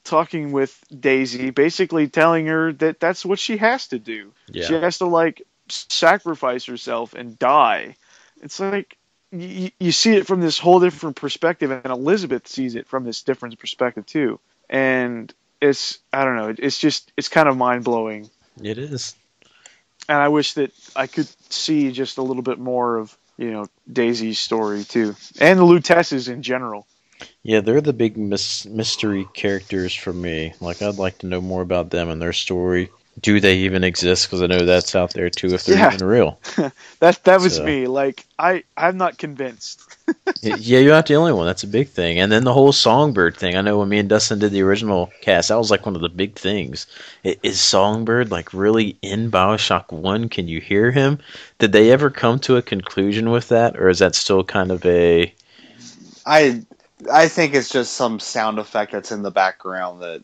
Speaker 2: talking with Daisy, basically telling her that that's what she has to do. Yeah. She has to sacrifice herself and die. It's like you see it from this whole different perspective, and Elizabeth sees it from this different perspective too. And I don't know, it's kind of mind blowing.
Speaker 1: It is.
Speaker 2: And I wish that I could see just a little bit more of Daisy's story too, and the Lutesses in general.
Speaker 1: Yeah, they're the big mystery characters for me. I'd like to know more about them and their story. Do they even exist? Because I know that's out there too, if they're even real.
Speaker 2: that was me. I'm not convinced.
Speaker 1: Yeah, you're not the only one. That's a big thing. And then the whole Songbird thing. I know when me and Dustin did the original cast, that was one of the big things. Is Songbird really in Bioshock 1? Can you hear him? Did they ever come to a conclusion with that, or is that still kind of a...
Speaker 3: I think it's just some sound effect that's in the background that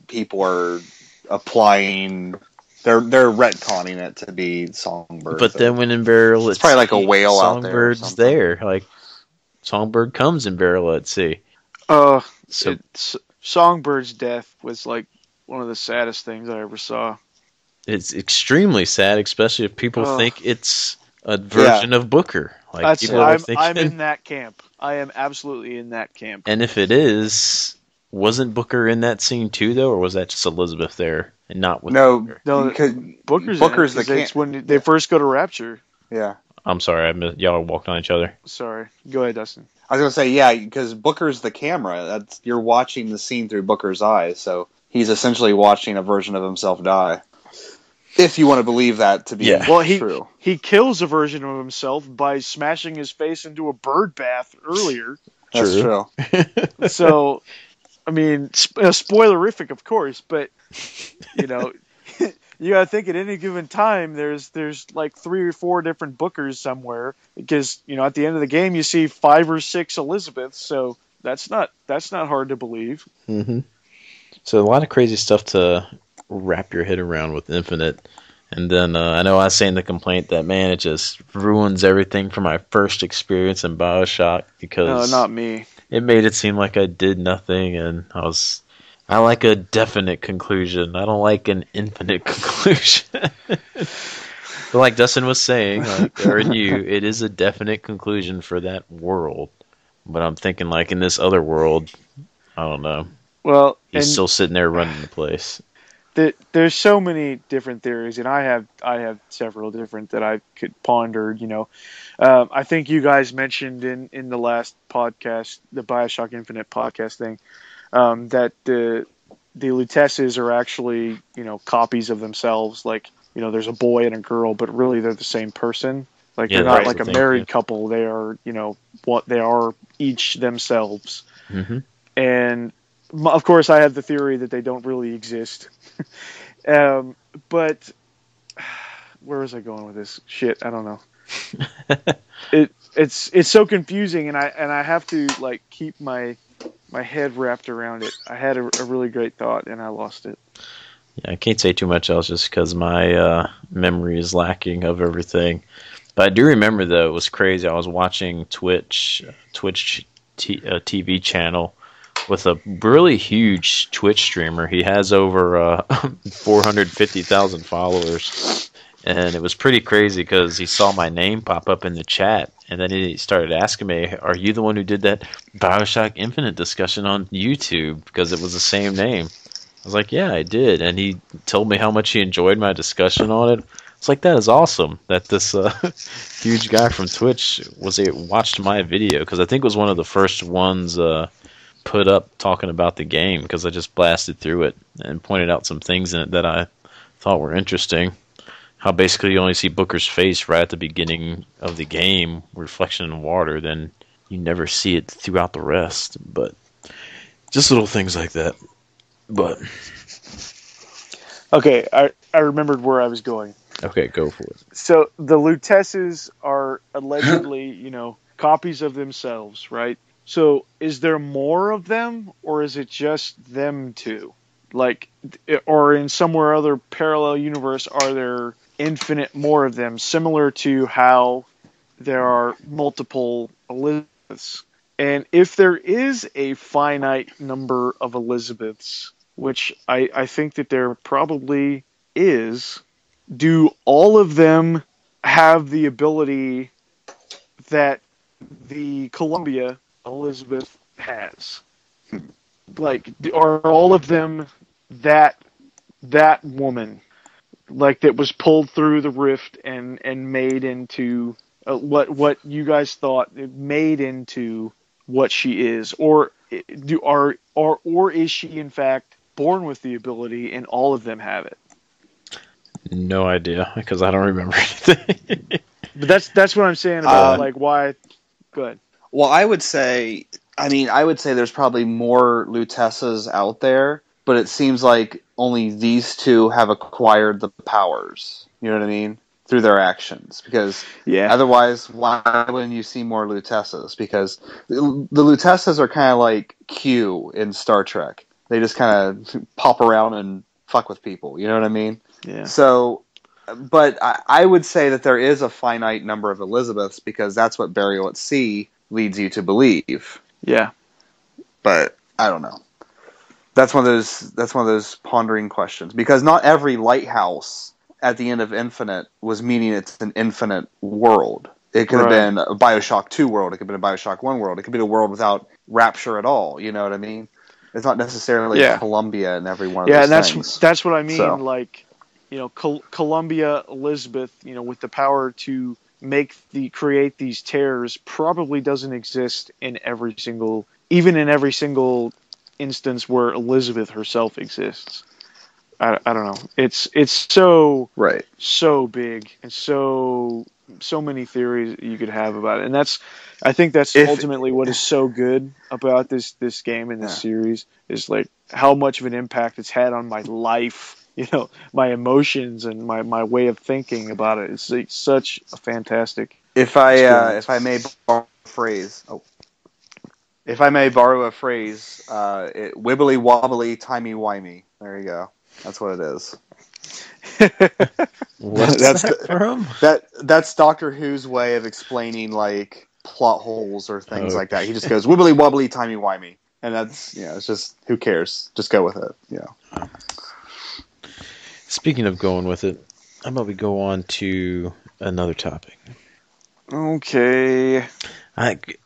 Speaker 3: people are applying. They're retconning it to be Songbird.
Speaker 1: But then when in Burial
Speaker 3: it's probably a whale out there.
Speaker 1: Songbird there. Songbird comes in Burial at Sea.
Speaker 2: Songbird's death was one of the saddest things I ever saw.
Speaker 1: It's extremely sad, especially if people think it's a version of Booker.
Speaker 2: I'm in that camp. I am absolutely in that camp.
Speaker 1: And if it is, wasn't Booker in that scene too, though, or was that just Elizabeth there and not with Booker?
Speaker 2: No, Booker's the camp. It's when they first go to Rapture.
Speaker 3: Yeah.
Speaker 1: I'm sorry, y'all walked on each other.
Speaker 2: Sorry. Go ahead, Dustin.
Speaker 3: I was going to say, yeah, because Booker's the camera. You're watching the scene through Booker's eyes, so he's essentially watching a version of himself die. If you want to believe that to be true. He
Speaker 2: kills a version of himself by smashing his face into a bird bath earlier.
Speaker 3: That's true.
Speaker 2: So, I mean, spoilerific, of course, but, you got to think at any given time there's 3 or 4 different Bookers somewhere, because, at the end of the game you see 5 or 6 Elizabeths, so that's not hard to believe.
Speaker 1: Mm-hmm. So a lot of crazy stuff to wrap your head around with Infinite. And then I know I was saying the complaint that, man, it just ruins everything from my first experience in Bioshock, because
Speaker 2: no, not me.
Speaker 1: It made it seem like I did nothing, and I like a definite conclusion. I don't like an infinite conclusion. But like Dustin was saying, or you, it is a definite conclusion for that world. But I'm thinking, in this other world, I don't know. Well, he's still sitting there running the place.
Speaker 2: There's so many different theories, and I have several different that I could ponder. I think you guys mentioned in the last podcast, the Bioshock Infinite podcast thing, that the Lutesses are actually copies of themselves. There's a boy and a girl, but really they're the same person. They're not a married couple. They are what they are each themselves. Mm-hmm. And of course, I have the theory that they don't really exist. But where was I going with this shit? I don't know. It's so confusing, and I have to keep my head wrapped around it. I had a really great thought, and I lost it.
Speaker 1: Yeah, I can't say too much else just because my memory is lacking of everything. But I do remember, though, it was crazy. I was watching Twitch TV channel with a really huge Twitch streamer. He has over 450,000 followers. And it was pretty crazy because he saw my name pop up in the chat, and then he started asking me, "Are you the one who did that Bioshock Infinite discussion on YouTube?" Because it was the same name. I was like, "Yeah, I did," and he told me how much he enjoyed my discussion on it. It's like, that is awesome that this huge guy from Twitch watched my video, because I think it was one of the first ones put up talking about the game, because I just blasted through it and pointed out some things in it that I thought were interesting. How basically you only see Booker's face right at the beginning of the game, reflection in water, then you never see it throughout the rest. But just little things like that. But
Speaker 2: Okay, I remembered where I was going.
Speaker 1: okay, go for it.
Speaker 2: So the Lutesses are allegedly, copies of themselves, right? So is there more of them, or is it just them two? Like, or in somewhere other parallel universe, are there infinite more of them, similar to how there are multiple Elizabeths? And if there is a finite number of Elizabeths, which I think that there probably is, do all of them have the ability that the Columbia Elizabeth has? Like, are all of them that woman, like, that was pulled through the rift and made into what you guys thought made into what she is, or is she in fact born with the ability and all of them have it?
Speaker 1: No idea, because I don't remember anything.
Speaker 2: But that's what I'm saying about like why. Good.
Speaker 3: Well, I would say there's probably more Lutessas out there, but it seems like only these two have acquired the powers. You know what I mean? Through their actions. Because otherwise, why wouldn't you see more Lutessas? Because the Lutessas are kind of like Q in Star Trek. They just kind of pop around and fuck with people. You know what I mean?
Speaker 2: Yeah.
Speaker 3: So, but I would say that there is a finite number of Elizabeths, because that's what Burial at Sea leads you to believe.
Speaker 2: Yeah.
Speaker 3: But I don't know. That's one of those pondering questions, because not every lighthouse at the end of Infinite was meaning it's an infinite world. It could have been a Bioshock 2 world. It could have been a Bioshock 1 world. It could be a world without Rapture at all. You know what I mean? It's not necessarily Columbia in every one of those things.
Speaker 2: That's what I mean. So. Like, Columbia Elizabeth, with the power to create these tears, probably doesn't exist in every single instance where Elizabeth herself exists. I don't know. It's so so big, and so many theories you could have about it, and I think that's ultimately what is so good about this game and this series, is like how much of an impact it's had on my life, my emotions and my way of thinking about it. It's like such a fantastic.
Speaker 3: If I may borrow a phrase, wibbly wobbly timey wimey. There you go. That's what it is.
Speaker 1: What's that from?
Speaker 3: That's Doctor Who's way of explaining like plot holes or things like that. He just goes wibbly wobbly timey wimey, and that's it's just, who cares? Just go with it.
Speaker 1: Speaking of going with it, how about we go on to another topic?
Speaker 2: Okay.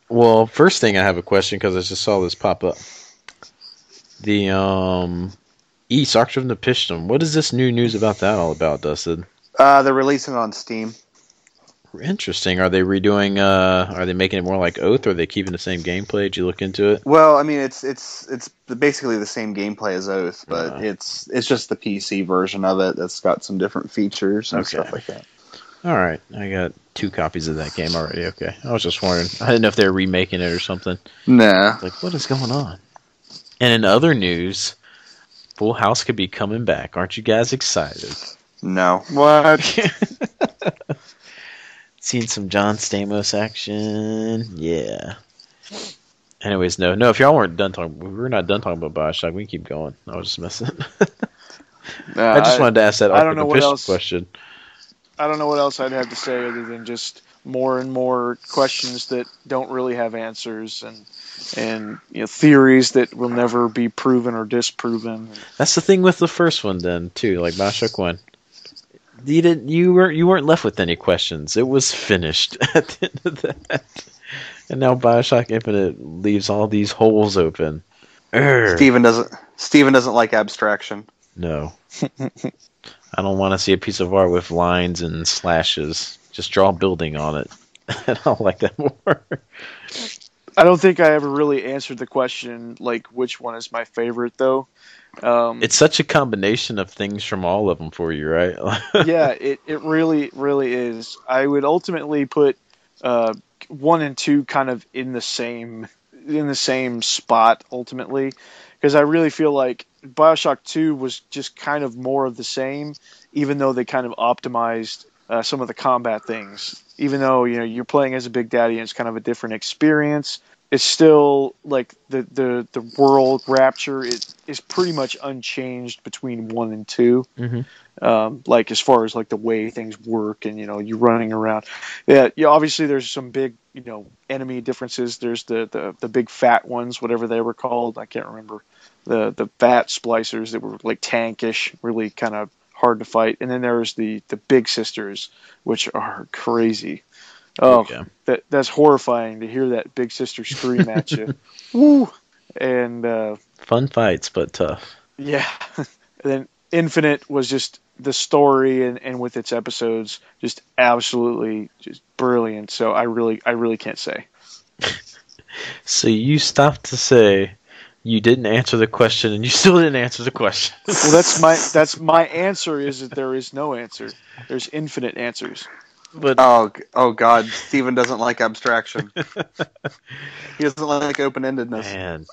Speaker 1: Well, first thing, I have a question because I just saw this pop up. The East Archer of the Piston. What is this new news about that all about, Dustin?
Speaker 3: They're releasing it on Steam.
Speaker 1: Interesting. Are they redoing? Are they making it more like Oath, or are they keeping the same gameplay? Did you look into it?
Speaker 3: Well, I mean, it's basically the same gameplay as Oath, but it's just the PC version of it that's got some different features and stuff like that.
Speaker 1: All right, I got 2 copies of that game already. Okay, I was just wondering. I didn't know if they were remaking it or something.
Speaker 3: Nah.
Speaker 1: Like, what is going on? And in other news, Full House could be coming back. Aren't you guys excited?
Speaker 3: No.
Speaker 2: What?
Speaker 1: Seen some John Stamos action. Yeah. Anyways, no. If y'all we're not done talking about Bioshock, we can keep going. I was just messing. I just wanted to ask that official question.
Speaker 2: I don't know what else I'd have to say other than just more and more questions that don't really have answers, and theories that will never be proven or disproven.
Speaker 1: That's the thing with the first one, then, too. Like Bioshock 1. You weren't left with any questions. It was finished at the end of that. And now Bioshock Infinite leaves all these holes open.
Speaker 3: Steven doesn't like abstraction.
Speaker 1: No. I don't want to see a piece of art with lines and slashes. Just draw a building on it. And I'll like that more.
Speaker 2: I don't think I ever really answered the question, like, which one is my favorite, though.
Speaker 1: It's such a combination of things from all of them for you, right?
Speaker 2: Yeah, it really, really is. I would ultimately put 1 and 2 kind of in the same spot, ultimately. Because I really feel like Bioshock 2 was just kind of more of the same, even though they kind of optimized some of the combat things. Even though you're playing as a Big Daddy and it's kind of a different experience, it's still like the world Rapture is pretty much unchanged between 1 and 2.
Speaker 1: Mm-hmm.
Speaker 2: Like as far as like the way things work and you running around. Yeah, obviously there's some big enemy differences. There's the big fat ones, whatever they were called. I can't remember the fat splicers that were like tankish, really kind of hard to fight. And then there's the big sisters, which are crazy. Oh, yeah. That's horrifying to hear that big sister scream at you. Woo! And
Speaker 1: fun fights, but tough.
Speaker 2: Yeah. And then Infinite was just the story and with its episodes just absolutely just brilliant. So I really can't say.
Speaker 1: So you stopped to say you didn't answer the question, and you still didn't answer the question.
Speaker 2: Well, that's my answer is that there is no answer. There's infinite answers.
Speaker 3: But oh God, Steven doesn't like abstraction. He doesn't like open-endedness.
Speaker 1: Man,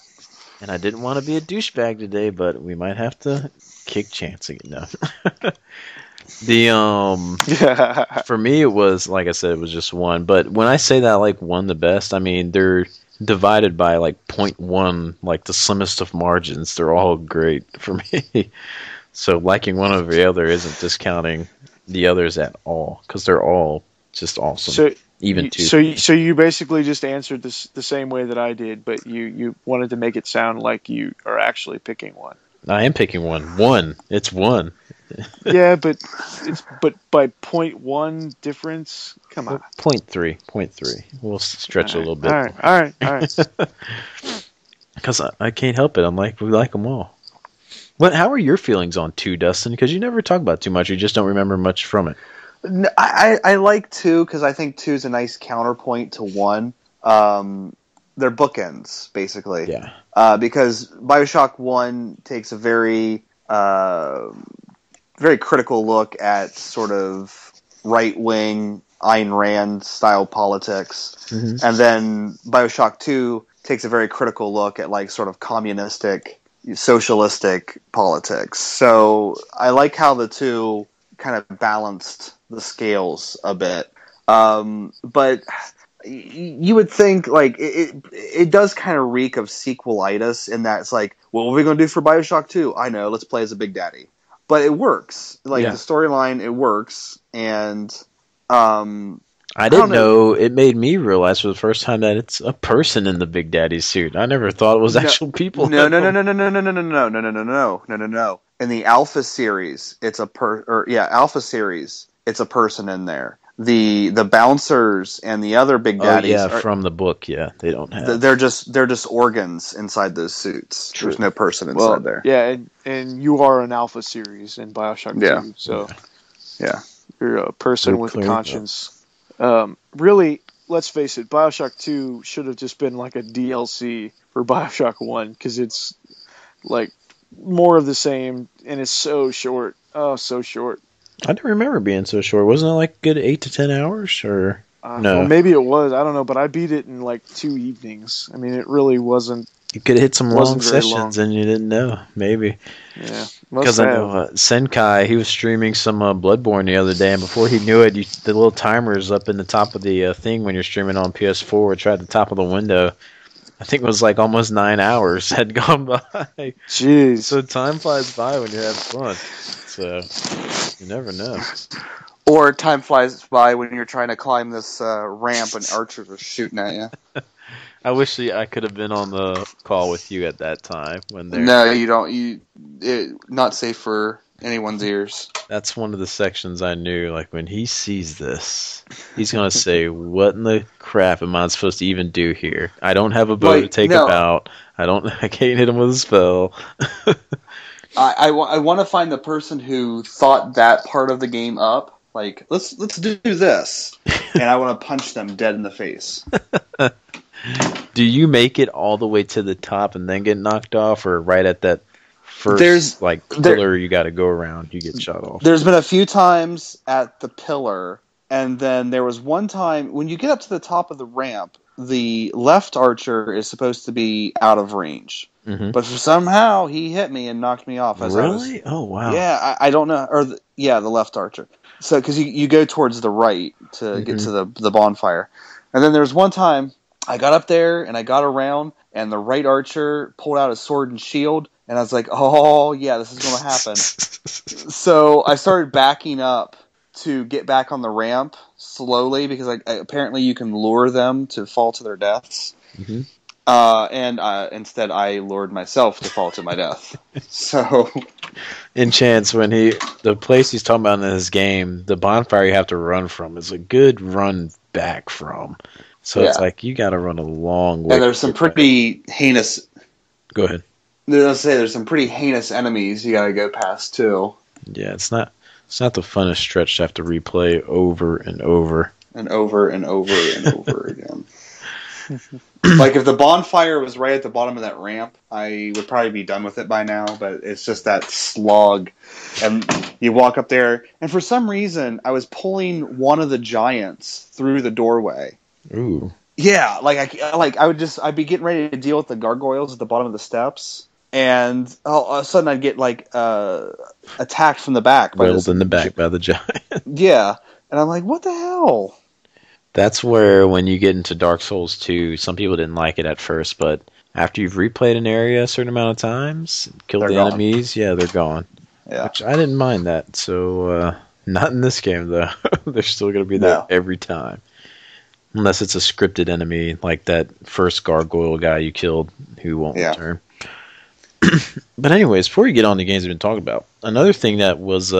Speaker 1: and I didn't want to be a douchebag today, but we might have to kick chance again. No. For me, it was like I said, it was just 1. But when I say that I like 1 the best, I mean they're divided by like 0.1, like the slimmest of margins. They're all great for me. So liking one over the other isn't discounting the others at all, because they're all just awesome.
Speaker 2: So
Speaker 1: even 2.
Speaker 2: So you basically just answered this the same way that I did, but you wanted to make it sound like you are actually picking 1.
Speaker 1: I am picking 1. 1. It's 1.
Speaker 2: Yeah, but by 0.1 difference. Come on.
Speaker 1: 0.3. We'll stretch a little bit.
Speaker 2: All right.
Speaker 1: Because I can't help it. I'm like, we like them all. How are your feelings on 2, Dustin? Because you never talk about too much. You just don't remember much from it.
Speaker 3: No, I like 2 because I think 2 is a nice counterpoint to 1. They're bookends, basically.
Speaker 1: Yeah.
Speaker 3: Because Bioshock 1 takes a very very critical look at sort of right-wing Ayn Rand style politics, and then Bioshock 2 takes a very critical look at like sort of communistic, socialistic politics. So I like how the 2 kind of balanced the scales a bit. But you would think like it does kind of reek of sequelitis in that it's like, what are we going to do for Bioshock 2? I know, let's play as a Big Daddy. But it works. Like the storyline, it works, and
Speaker 1: I didn't know. It made me realize for the first time that it's a person in the Big Daddy suit. I never thought it was actual people.
Speaker 3: No. In the Alpha series, it's Alpha series, it's a person in there. The bouncers and the other Big Daddies
Speaker 1: from the book, they don't have.
Speaker 3: They're just organs inside those suits.
Speaker 1: True.
Speaker 3: There's no person inside there.
Speaker 2: Yeah, and you are an Alpha series in Bioshock 2, so you're a person with a conscience. Really, let's face it, Bioshock 2 should have just been like a DLC for Bioshock 1, because it's like more of the same, and it's so short. Oh, so short.
Speaker 1: I don't remember being so short. Wasn't it like a good 8 to 10 hours? Or no?
Speaker 2: Well, maybe it was. I don't know, but I beat it in like 2 evenings. I mean, it really wasn't.
Speaker 1: You could have hit some long sessions and you didn't know. Maybe.
Speaker 2: Yeah.
Speaker 1: Because I know Senkai, he was streaming some Bloodborne the other day, and before he knew it, the little timers up in the top of the thing when you're streaming on PS4, which at the top of the window. I think it was like almost 9 hours had gone by.
Speaker 2: Jeez.
Speaker 1: So time flies by when you're having fun. So you never know.
Speaker 3: Or time flies by when you're trying to climb this ramp and archers are shooting at you.
Speaker 1: I wish I could have been on the call with you at that time when they're.
Speaker 3: No, you don't. Not safe for anyone's ears.
Speaker 1: That's one of the sections I knew. Like, when he sees this, he's gonna say, "What in the crap am I supposed to even do here? I don't have a bow to take him out. I can't hit him with a spell."
Speaker 3: I want to find the person who thought that part of the game up. Like, let's do this, and I want to punch them dead in the face.
Speaker 1: Do you make it all the way to the top and then get knocked off, or right at that first pillar you got to go around, you get shot off?
Speaker 3: There's been a few times at the pillar, and then there was one time when you get up to the top of the ramp, the left archer is supposed to be out of range.
Speaker 1: Mm-hmm.
Speaker 3: But somehow he hit me and knocked me off.
Speaker 1: Really? Oh, wow.
Speaker 3: Yeah, I don't know. The left archer. So, because you go towards the right to get to the bonfire. And then there was one time I got up there and I got around, and the right archer pulled out his sword and shield, and I was like, oh, yeah, this is going to happen. So I started backing up to get back on the ramp slowly, because apparently you can lure them to fall to their deaths.
Speaker 1: Mm-hmm.
Speaker 3: Instead, I lured myself to fall to my death. So,
Speaker 1: in Chance, the place he's talking about in this game, the bonfire you have to run from is a good run back from. So it's like you got to run a long way.
Speaker 3: And there's some pretty heinous.
Speaker 1: Go ahead.
Speaker 3: There's some pretty heinous enemies you got to go past too.
Speaker 1: Yeah, it's not the funnest stretch to have to replay over and over
Speaker 3: and over and over and over again. Like, if the bonfire was right at the bottom of that ramp, I would probably be done with it by now, but it's just that slog. And you walk up there, and for some reason, I was pulling one of the giants through the doorway.
Speaker 1: Ooh.
Speaker 3: Yeah, I'd be getting ready to deal with the gargoyles at the bottom of the steps, and all of a sudden I'd get, attacked from the back.
Speaker 1: Wailed in the back by the giant.
Speaker 3: Yeah, and I'm like, what the hell?
Speaker 1: That's where, when you get into Dark Souls 2, some people didn't like it at first, but after you've replayed an area a certain amount of times, killed the enemies, they're gone. Yeah. Which I didn't mind that, so not in this game, though. They're still going to be there every time. Unless it's a scripted enemy, like that first gargoyle guy you killed, who won't return. But anyways, before we get on the games we've been talking about, another thing that was...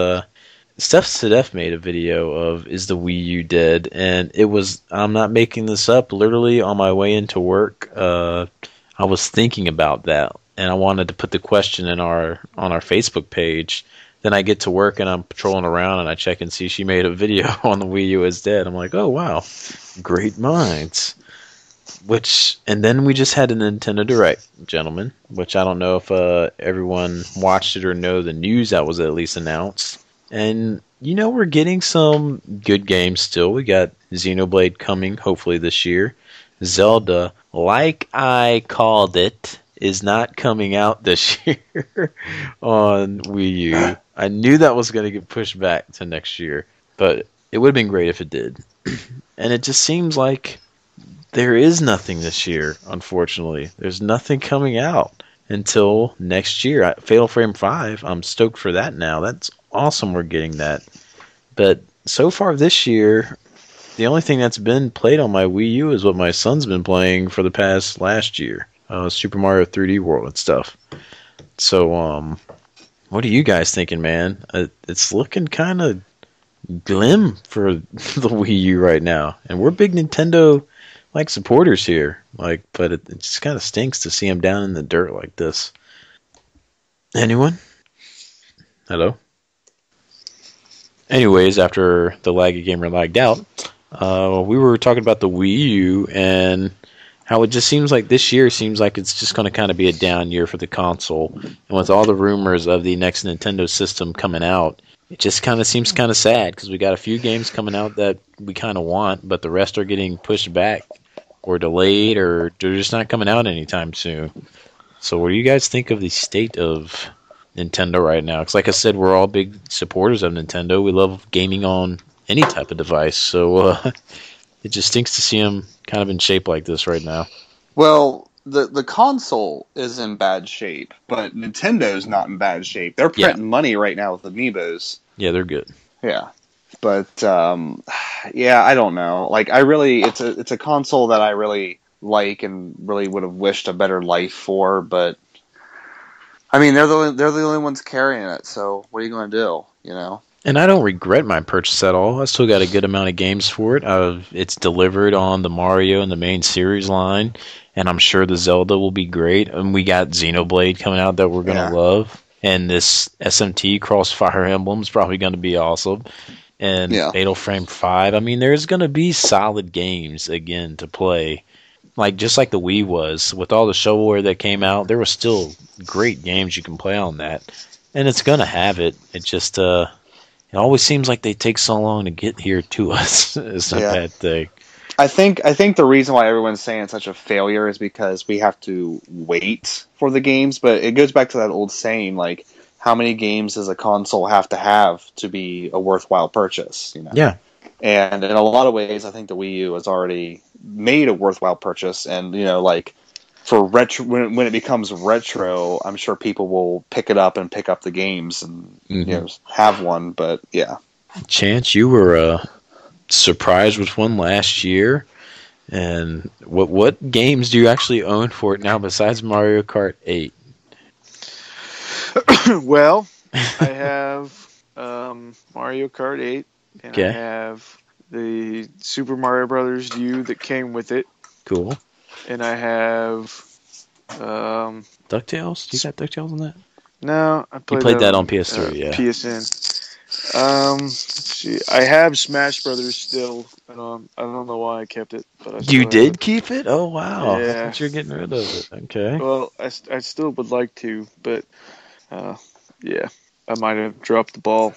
Speaker 1: Steph Sedef made a video of Is the Wii U Dead? And it was, I'm not making this up, literally on my way into work, I was thinking about that, and I wanted to put the question on our Facebook page. Then I get to work and I'm patrolling around and I check and see she made a video on the Wii U is dead. I'm like, oh wow, great minds. And then we just had a Nintendo Direct, gentlemen, which I don't know if everyone watched it or know the news that was at least announced. And, we're getting some good games still. We got Xenoblade coming, hopefully this year. Zelda, like I called it, is not coming out this year on Wii U. I knew that was going to get pushed back to next year, but it would have been great if it did. And it just seems like there is nothing this year, unfortunately. There's nothing coming out until next year. Fatal Frame 5, I'm stoked for that now. That's awesome we're getting that. But so far this year, the only thing that's been played on my Wii U is what my son's been playing for the last year. Super Mario 3D World and stuff. So, what are you guys thinking, man? It's looking kind of glim for the Wii U right now. And we're big Nintendo supporters here. But it just kind of stinks to see them down in the dirt like this. Anyone? Hello? Anyways, after the laggy gamer lagged out, we were talking about the Wii U and how it just seems like this year seems like it's just going to kind of be a down year for the console. And with all the rumors of the next Nintendo system coming out, it just kind of seems kind of sad because we got a few games coming out that we kind of want, but the rest are getting pushed back or delayed, or they're just not coming out anytime soon. So what do you guys think of the state of Nintendo right now? Because like I said, we're all big supporters of Nintendo. We love gaming on any type of device. So it just stinks to see them kind of in shape like this right now.
Speaker 3: Well, the console is in bad shape, but Nintendo's not in bad shape. They're printing money right now with Amiibos.
Speaker 1: Yeah, they're good.
Speaker 3: Yeah. But, I don't know. It's a console that I really like and really would have wished a better life for, but I mean, they're the only ones carrying it. So what are you going to do? You know.
Speaker 1: And I don't regret my purchase at all. I still got a good amount of games for it. It's delivered on the Mario and the main series line, and I'm sure the Zelda will be great. And we got Xenoblade coming out that we're going to love. And this SMT Crossfire Emblem is probably going to be awesome. And Fatal Frame 5. I mean, there's going to be solid games, again, to play. Just like the Wii was. With all the shovelware that came out, there were still great games you can play on that. And it's going to have it. It just... It always seems like they take so long to get here to us. It's a bad thing.
Speaker 3: I think the reason why everyone's saying it's such a failure is because we have to wait for the games. But it goes back to that old saying, like, how many games does a console have to be a worthwhile purchase? You know?
Speaker 1: Yeah.
Speaker 3: And in a lot of ways, I think the Wii U has already made a worthwhile purchase. And, you know, like, for retro, when it becomes retro, I'm sure people will pick it up and pick up the games and you know, have one. But yeah,
Speaker 1: Chance, you were surprised with one last year, and what games do you actually own for it now besides Mario Kart 8?
Speaker 2: Well, I have Mario Kart 8, and I have the Super Mario Brothers U that came with it.
Speaker 1: Cool.
Speaker 2: And I have
Speaker 1: DuckTales? You got DuckTales on that?
Speaker 2: No, I played,
Speaker 1: that on PS3, yeah.
Speaker 2: PSN. Let's see. I have Smash Brothers still. I don't know why I kept it, but
Speaker 1: you did keep it? Oh wow!
Speaker 2: Yeah.
Speaker 1: I thought you were getting rid of it. Okay.
Speaker 2: Well, I still would like to, but yeah, I might have dropped the ball.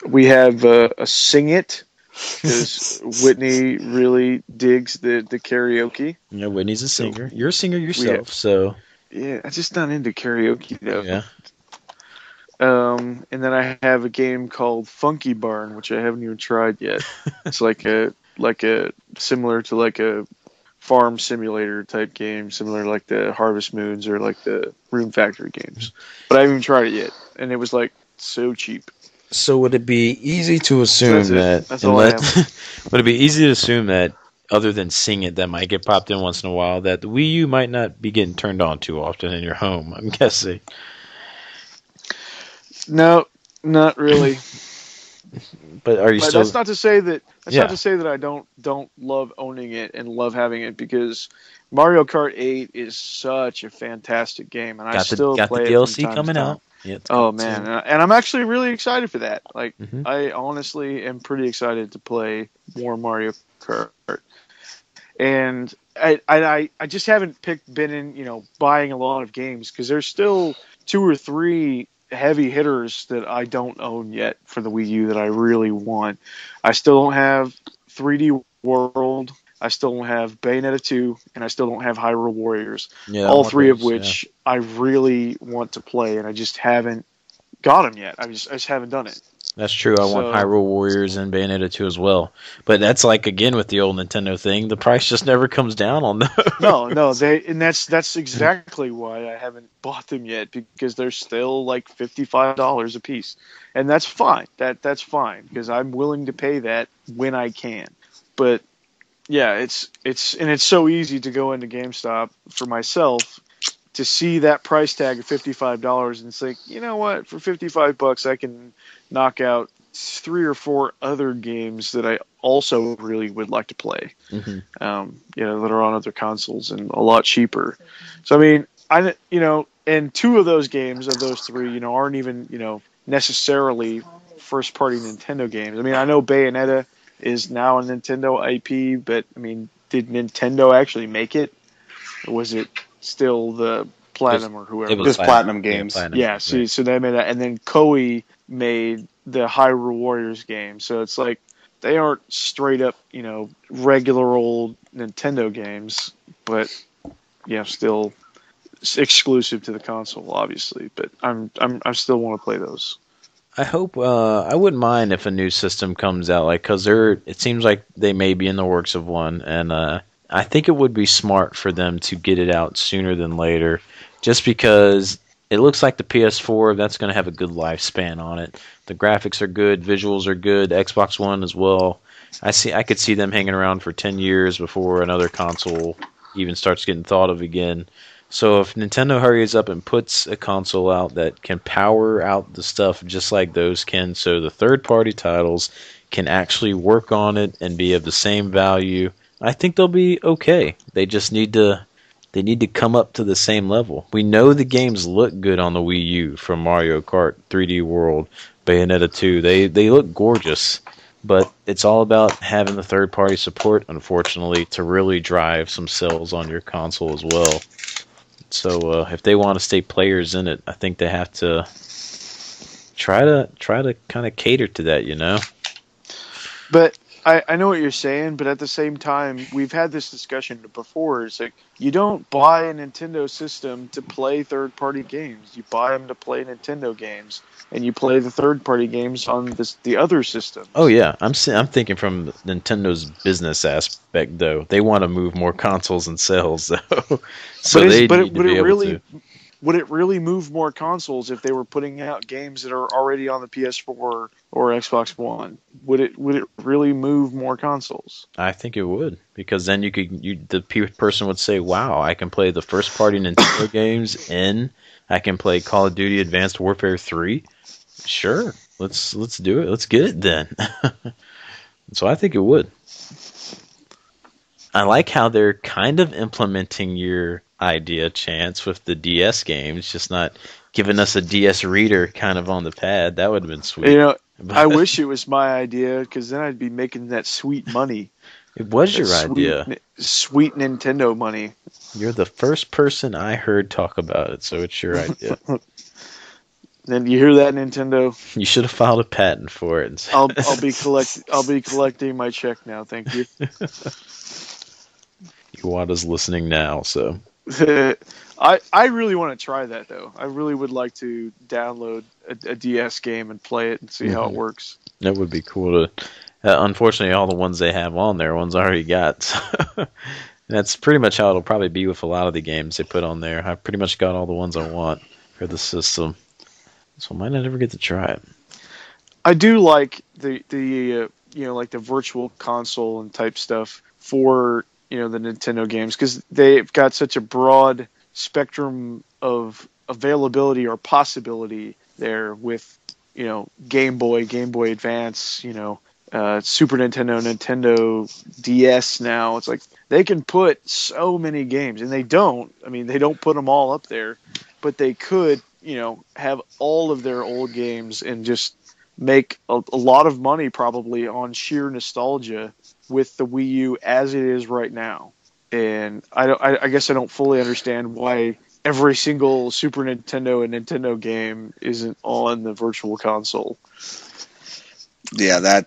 Speaker 2: We have a Sing It. Because Whitney really digs the karaoke.
Speaker 1: Yeah, Whitney's a singer. You're a singer yourself, so...
Speaker 2: Yeah, I'm just not into karaoke, though.
Speaker 1: Yeah.
Speaker 2: And then I have a game called Funky Barn, which I haven't even tried yet. It's like a similar to like a farm simulator type game, similar to like the Harvest Moons or like the Rune Factory games. But I haven't even tried it yet, and it was like so cheap.
Speaker 1: So would it be easy to assume
Speaker 2: That's all I have.
Speaker 1: would it be easy to assume that other than Sing It that might get popped in once in a while, that the Wii U might not be getting turned on too often in your home, I'm guessing.
Speaker 2: No, not really.
Speaker 1: But are you still?
Speaker 2: That's not to say that. Not to say that I don't love owning it and love having it, because Mario Kart 8 is such a fantastic game, and I still play it.
Speaker 1: Got the DLC
Speaker 2: from time
Speaker 1: coming
Speaker 2: to time.
Speaker 1: out. Yeah,
Speaker 2: oh man, and I'm actually really excited for that. Like, I honestly am pretty excited to play more Mario Kart. And I just haven't been in buying a lot of games, because there's still 2 or 3 heavy hitters that I don't own yet for the Wii U that I really want. I still don't have 3D World. I still don't have Bayonetta 2, and I still don't have Hyrule Warriors.
Speaker 1: Yeah,
Speaker 2: all 3 of which I really want to play, and I just haven't got them yet. I just haven't done it.
Speaker 1: That's true. I want Hyrule Warriors and Bayonetta 2 as well. But that's like, again, with the old Nintendo thing, the price just never comes down on those.
Speaker 2: No, that's exactly why I haven't bought them yet, because they're still like $55 a piece. And that's fine. That's fine, because I'm willing to pay that when I can. But yeah, it's so easy to go into GameStop for myself to see that price tag of $55 and think, you know what, for $55 I can knock out 3 or 4 other games that I also really would like to play. That are on other consoles and a lot cheaper. So I mean, and 2 of those games of those 3, aren't even necessarily first party Nintendo games. I mean, I know Bayonetta is now a Nintendo IP, but I mean, did Nintendo actually make it? Or was it still the Platinum or whoever?
Speaker 3: It was Platinum Games.
Speaker 2: Yeah, so they made that, and then Koei made the Hyrule Warriors game. So it's like they aren't straight up, regular old Nintendo games, but still exclusive to the console, obviously. But I still want to play those.
Speaker 1: I hope I wouldn't mind if a new system comes out, because it seems like they may be in the works of one, and I think it would be smart for them to get it out sooner than later, just because it looks like the PS4, that's going to have a good lifespan on it. The graphics are good, visuals are good, the Xbox One as well. I could see them hanging around for 10 years before another console even starts getting thought of again. So if Nintendo hurries up and puts a console out that can power out the stuff just like those can, so the third-party titles can actually work on it and be of the same value, I think they'll be okay. They need to come up to the same level. We know the games look good on the Wii U, from Mario Kart, 3D World, Bayonetta 2. They look gorgeous, but it's all about having the third-party support, unfortunately, to really drive some sales on your console as well. So if they want to stay players in it, I think they have to try to kind of cater to that, you know?
Speaker 2: But I know what you're saying, but at the same time, we've had this discussion before. It's like, you don't buy a Nintendo system to play third-party games. You buy them to play Nintendo games, and you play the third-party games on the other systems.
Speaker 1: Oh yeah, I'm thinking from Nintendo's business aspect though. They want to move more consoles and sales though, so they need to be able to.
Speaker 2: Would it really move more consoles if they were putting out games that are already on the PS4 or Xbox One? Would it really move more consoles?
Speaker 1: I think it would, because then the person would say, "Wow, I can play the first party Nintendo games, and I can play Call of Duty Advanced Warfare 3. Sure, let's do it. Let's get it then." So I think it would. I like how they're kind of implementing your idea, Chance, with the DS games, just not giving us a DS reader kind of on the pad. That would have been sweet.
Speaker 2: You know, I wish it was my idea, because then I'd be making that sweet money.
Speaker 1: It was your idea.
Speaker 2: Sweet Nintendo money.
Speaker 1: You're the first person I heard talk about it, so it's your idea.
Speaker 2: Then you hear that, Nintendo?
Speaker 1: You should have filed a patent for it.
Speaker 2: I'll be collecting my check now. Thank you.
Speaker 1: Iwata's listening now, so.
Speaker 2: I really want to try that, though. I really would like to download a DS game and play it and see how it works.
Speaker 1: That would be cool to. Unfortunately, all the ones they have on there, ones I already got. So that's pretty much how it'll probably be with a lot of the games they put on there. I've pretty much got all the ones I want for the system, so I might not ever get to try it.
Speaker 2: I do like the like the virtual console and type stuff for the Nintendo games, because they've got such a broad spectrum of availability or possibility there with Game Boy Advance, Super Nintendo, Nintendo DS. Now it's like they can put so many games, and they don't put them all up there, but they could have all of their old games and just make a lot of money probably on sheer nostalgia with the Wii U as it is right now. And I guess I don't fully understand why every single Super Nintendo and Nintendo game isn't on the virtual console.
Speaker 3: Yeah,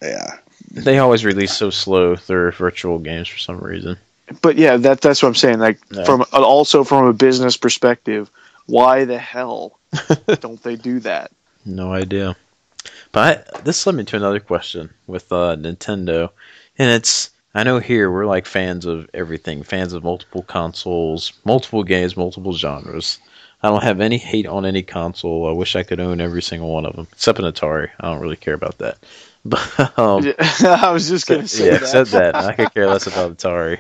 Speaker 3: yeah.
Speaker 1: They always release so slow their virtual games for some reason.
Speaker 2: But yeah, that's what I'm saying. Like from a business perspective, why the hell don't they do that?
Speaker 1: No idea. But this led me to another question with Nintendo, and I know here we're like fans of everything, fans of multiple consoles, multiple games, multiple genres. I don't have any hate on any console. I wish I could own every single one of them, except an Atari. I don't really care about that. But
Speaker 2: I was just going to say that.
Speaker 1: Except that. I could care less about Atari.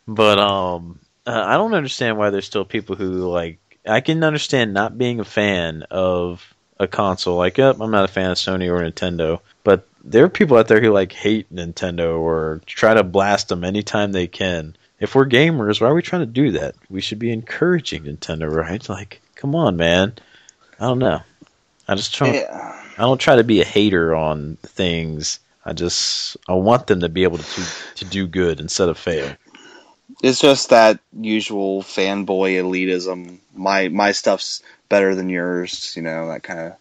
Speaker 1: But I don't understand why there's still people who I can understand not being a fan of a console. I'm not a fan of Sony or Nintendo, but there are people out there who hate Nintendo or try to blast them anytime they can. If we're gamers, why are we trying to do that? We should be encouraging Nintendo, right? Come on, man. I don't know. I don't try to be a hater on things. I want them to be able to do good instead of fail.
Speaker 3: It's just that usual fanboy elitism. My stuff's better than yours, that kind of.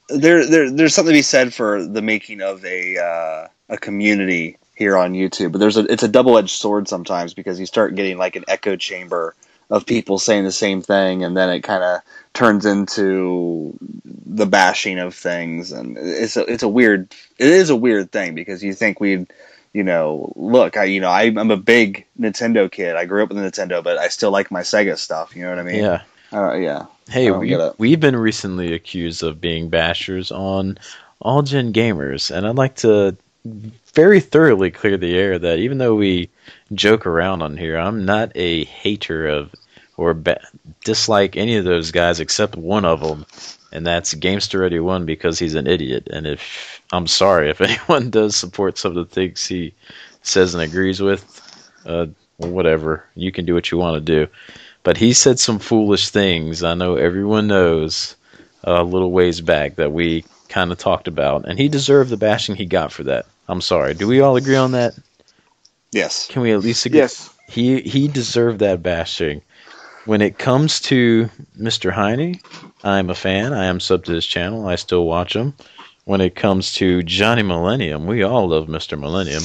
Speaker 3: There's something to be said for the making of a community here on YouTube, but it's a double-edged sword sometimes, because you start getting an echo chamber of people saying the same thing, and then it kind of turns into the bashing of things, and it is a weird thing, because you think we'd. Look, I'm a big Nintendo kid. I grew up with a Nintendo, but I still like my Sega stuff. You know what I mean?
Speaker 1: Yeah.
Speaker 3: Yeah.
Speaker 1: Hey, we've been recently accused of being bashers on all-gen gamers, and I'd like to very thoroughly clear the air that even though we joke around on here, I'm not a hater of or dislike any of those guys except one of them, and that's Gamester 81 because he's an idiot. And if I'm sorry if anyone does support some of the things he says and agrees with, whatever, you can do what you want to do. But he said some foolish things. I know everyone knows a little ways back that we kind of talked about, and he deserved the bashing he got for that. I'm sorry. Do we all agree on that?
Speaker 3: Yes.
Speaker 1: Can we at least agree?
Speaker 2: Yes.
Speaker 1: He deserved that bashing. When it comes to Mr. Heine, I'm a fan. I am sub to his channel. I still watch him. When it comes to Johnny Millennium, we all love Mr. Millennium.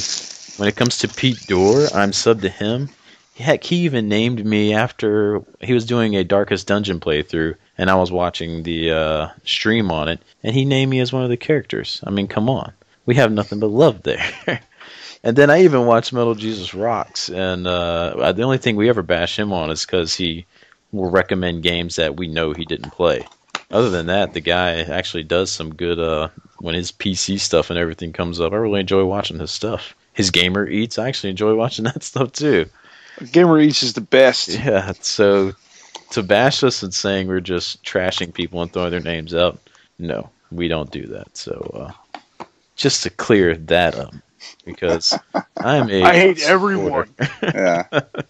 Speaker 1: When it comes to Pete Dorr, I'm sub to him. Heck, he even named me after he was doing a Darkest Dungeon playthrough, and I was watching the stream on it, and he named me as one of the characters. I mean, come on. We have nothing but love there. And then I even watched Metal Jesus Rocks, and the only thing we ever bash him on is because he will recommend games that we know he didn't play. Other than that, the guy actually does some good, when his PC stuff and everything comes up, I really enjoy watching his stuff. His Gamer Eats, I actually enjoy watching that stuff too.
Speaker 2: Gamer Eats is the best.
Speaker 1: Yeah, so to bash us and saying we're just trashing people and throwing their names out, no, we don't do that. So just to clear that up, because I
Speaker 2: hate everyone.
Speaker 3: Yeah.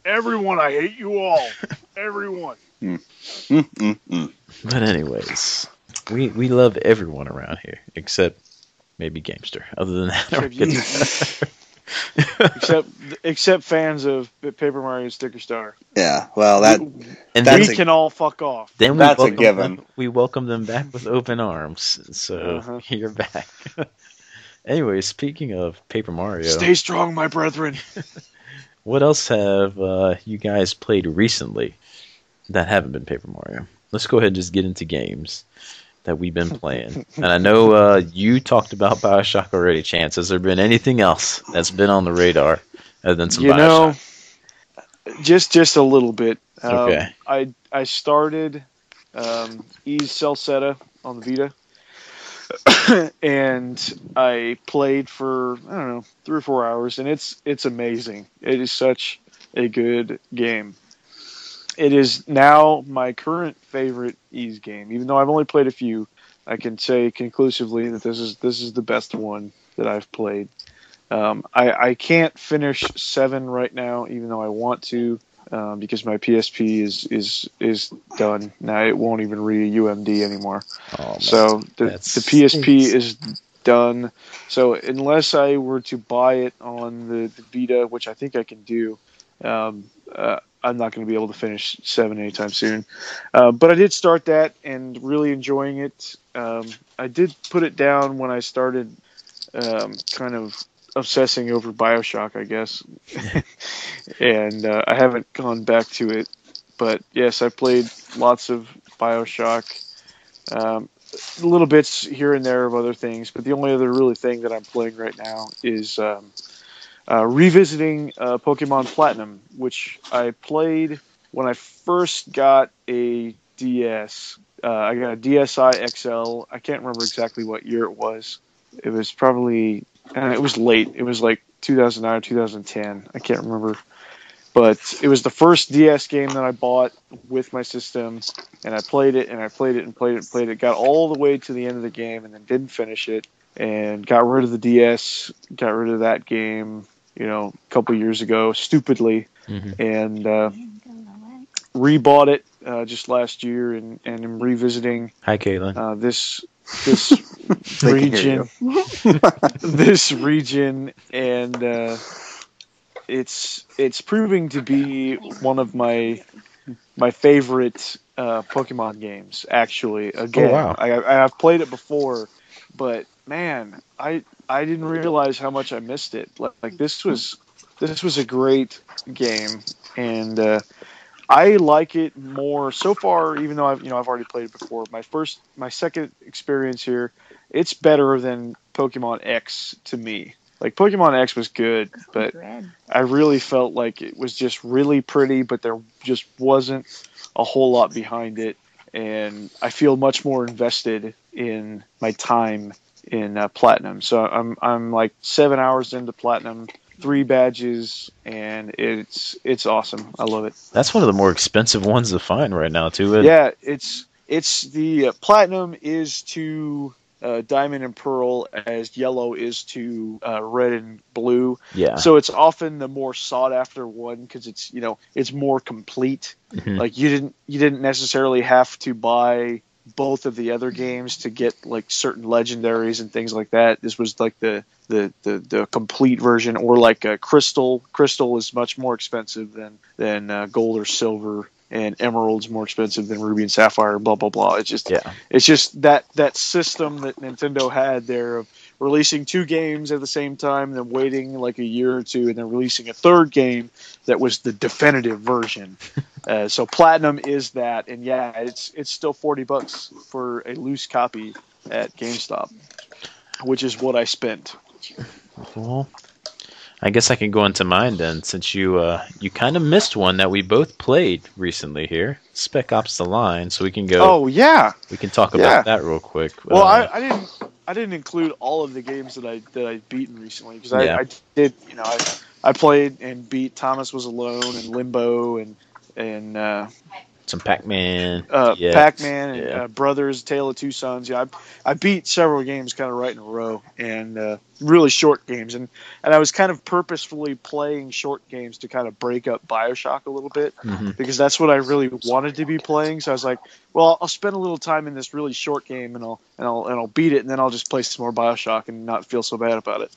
Speaker 2: Everyone, I hate you all. Everyone.
Speaker 1: But anyways, we love everyone around here except maybe Gamester. Other than that,
Speaker 2: except fans of Paper Mario Sticker Star.
Speaker 3: Yeah. Well,
Speaker 2: we can all fuck off.
Speaker 1: Then
Speaker 3: that's a given.
Speaker 1: We welcome them back with open arms. So you're back. Anyway, speaking of Paper Mario,
Speaker 2: stay strong, my brethren.
Speaker 1: What else have you guys played recently that haven't been Paper Mario? Let's go ahead and just get into games that we've been playing. And I know you talked about Bioshock already, Chance. Has there been anything else that's been on the radar other than some Bioshock?
Speaker 2: Just a little bit.
Speaker 1: Okay.
Speaker 2: I started Ys Celceta on the Vita. And I played for, I don't know, 3 or 4 hours, and it's amazing. It is such a good game. It is now my current favorite Ys game. Even though I've only played a few, I can say conclusively that this is the best one that I've played. I can't finish 7 right now, even though I want to, because my PSP is done now. It won't even read a UMD anymore. Oh, so the PSP is done. So unless I were to buy it on the Vita, which I think I can do, I'm not going to be able to finish 7 anytime soon. But I did start that and really enjoying it. I did put it down when I started kind of obsessing over Bioshock, I guess. And I haven't gone back to it. But yes, I played lots of Bioshock. Little bits here and there of other things. But the only other really thing that I'm playing right now is revisiting Pokemon Platinum, which I played when I first got a DS. I got a DSi XL. I can't remember exactly what year it was. It was probably... it was late. It was like 2009 or 2010. I can't remember. But it was the first DS game that I bought with my system, and I played it, and I played it, and played it, and played it. Got all the way to the end of the game, and then didn't finish it, and got rid of the DS, got rid of that game, a couple years ago, stupidly, and rebought it just last year, and am revisiting.
Speaker 1: Hi, Caitlin.
Speaker 2: This region, and it's proving to be one of my favorite Pokemon games. Actually, again,
Speaker 1: oh, wow.
Speaker 2: I've played it before, but man, I didn't realize how much I missed it. Like this was a great game, and I like it more so far. Even though I've already played it before. My second experience here, it's better than Pokemon X to me. Like Pokemon X was good, but I really felt like it was just really pretty, but there just wasn't a whole lot behind it, and I feel much more invested in my time in Platinum. So I'm like 7 hours into Platinum. 3 badges, and it's awesome. I love it.
Speaker 1: That's one of the more expensive ones to find right now, too.
Speaker 2: Yeah, it's the platinum is to diamond and pearl as yellow is to red and blue.
Speaker 1: Yeah.
Speaker 2: So it's often the more sought after one because it's it's more complete.
Speaker 1: Mhm.
Speaker 2: Like you didn't necessarily have to buy both of the other games to get like certain legendaries and things like that. This was like the complete version, or like a crystal. Crystal is much more expensive than gold or silver, and emerald's more expensive than ruby and sapphire. Blah blah blah. It's just that system that Nintendo had there of releasing 2 games at the same time, then waiting like a year or two, and then releasing a third game that was the definitive version. So platinum is that, and yeah, it's still $40 for a loose copy at GameStop, which is what I spent.
Speaker 1: Well, I guess I can go into mine then, since you kind of missed one that we both played recently here, Spec Ops: The Line. So we can go.
Speaker 2: Oh yeah,
Speaker 1: we can talk about that real quick.
Speaker 2: Well, I didn't include all of the games that I've beaten recently because I did I played and beat Thomas Was Alone and Limbo and
Speaker 1: some Pac-Man,
Speaker 2: Pac-Man and Brothers, Tale of Two Sons. Yeah, I beat several games kind of right in a row, and really short games, and I was kind of purposefully playing short games to kind of break up Bioshock a little bit, because that's what I really wanted to be playing. So I was like, well, I'll spend a little time in this really short game, and I'll beat it, and then I'll just play some more Bioshock and not feel so bad about it.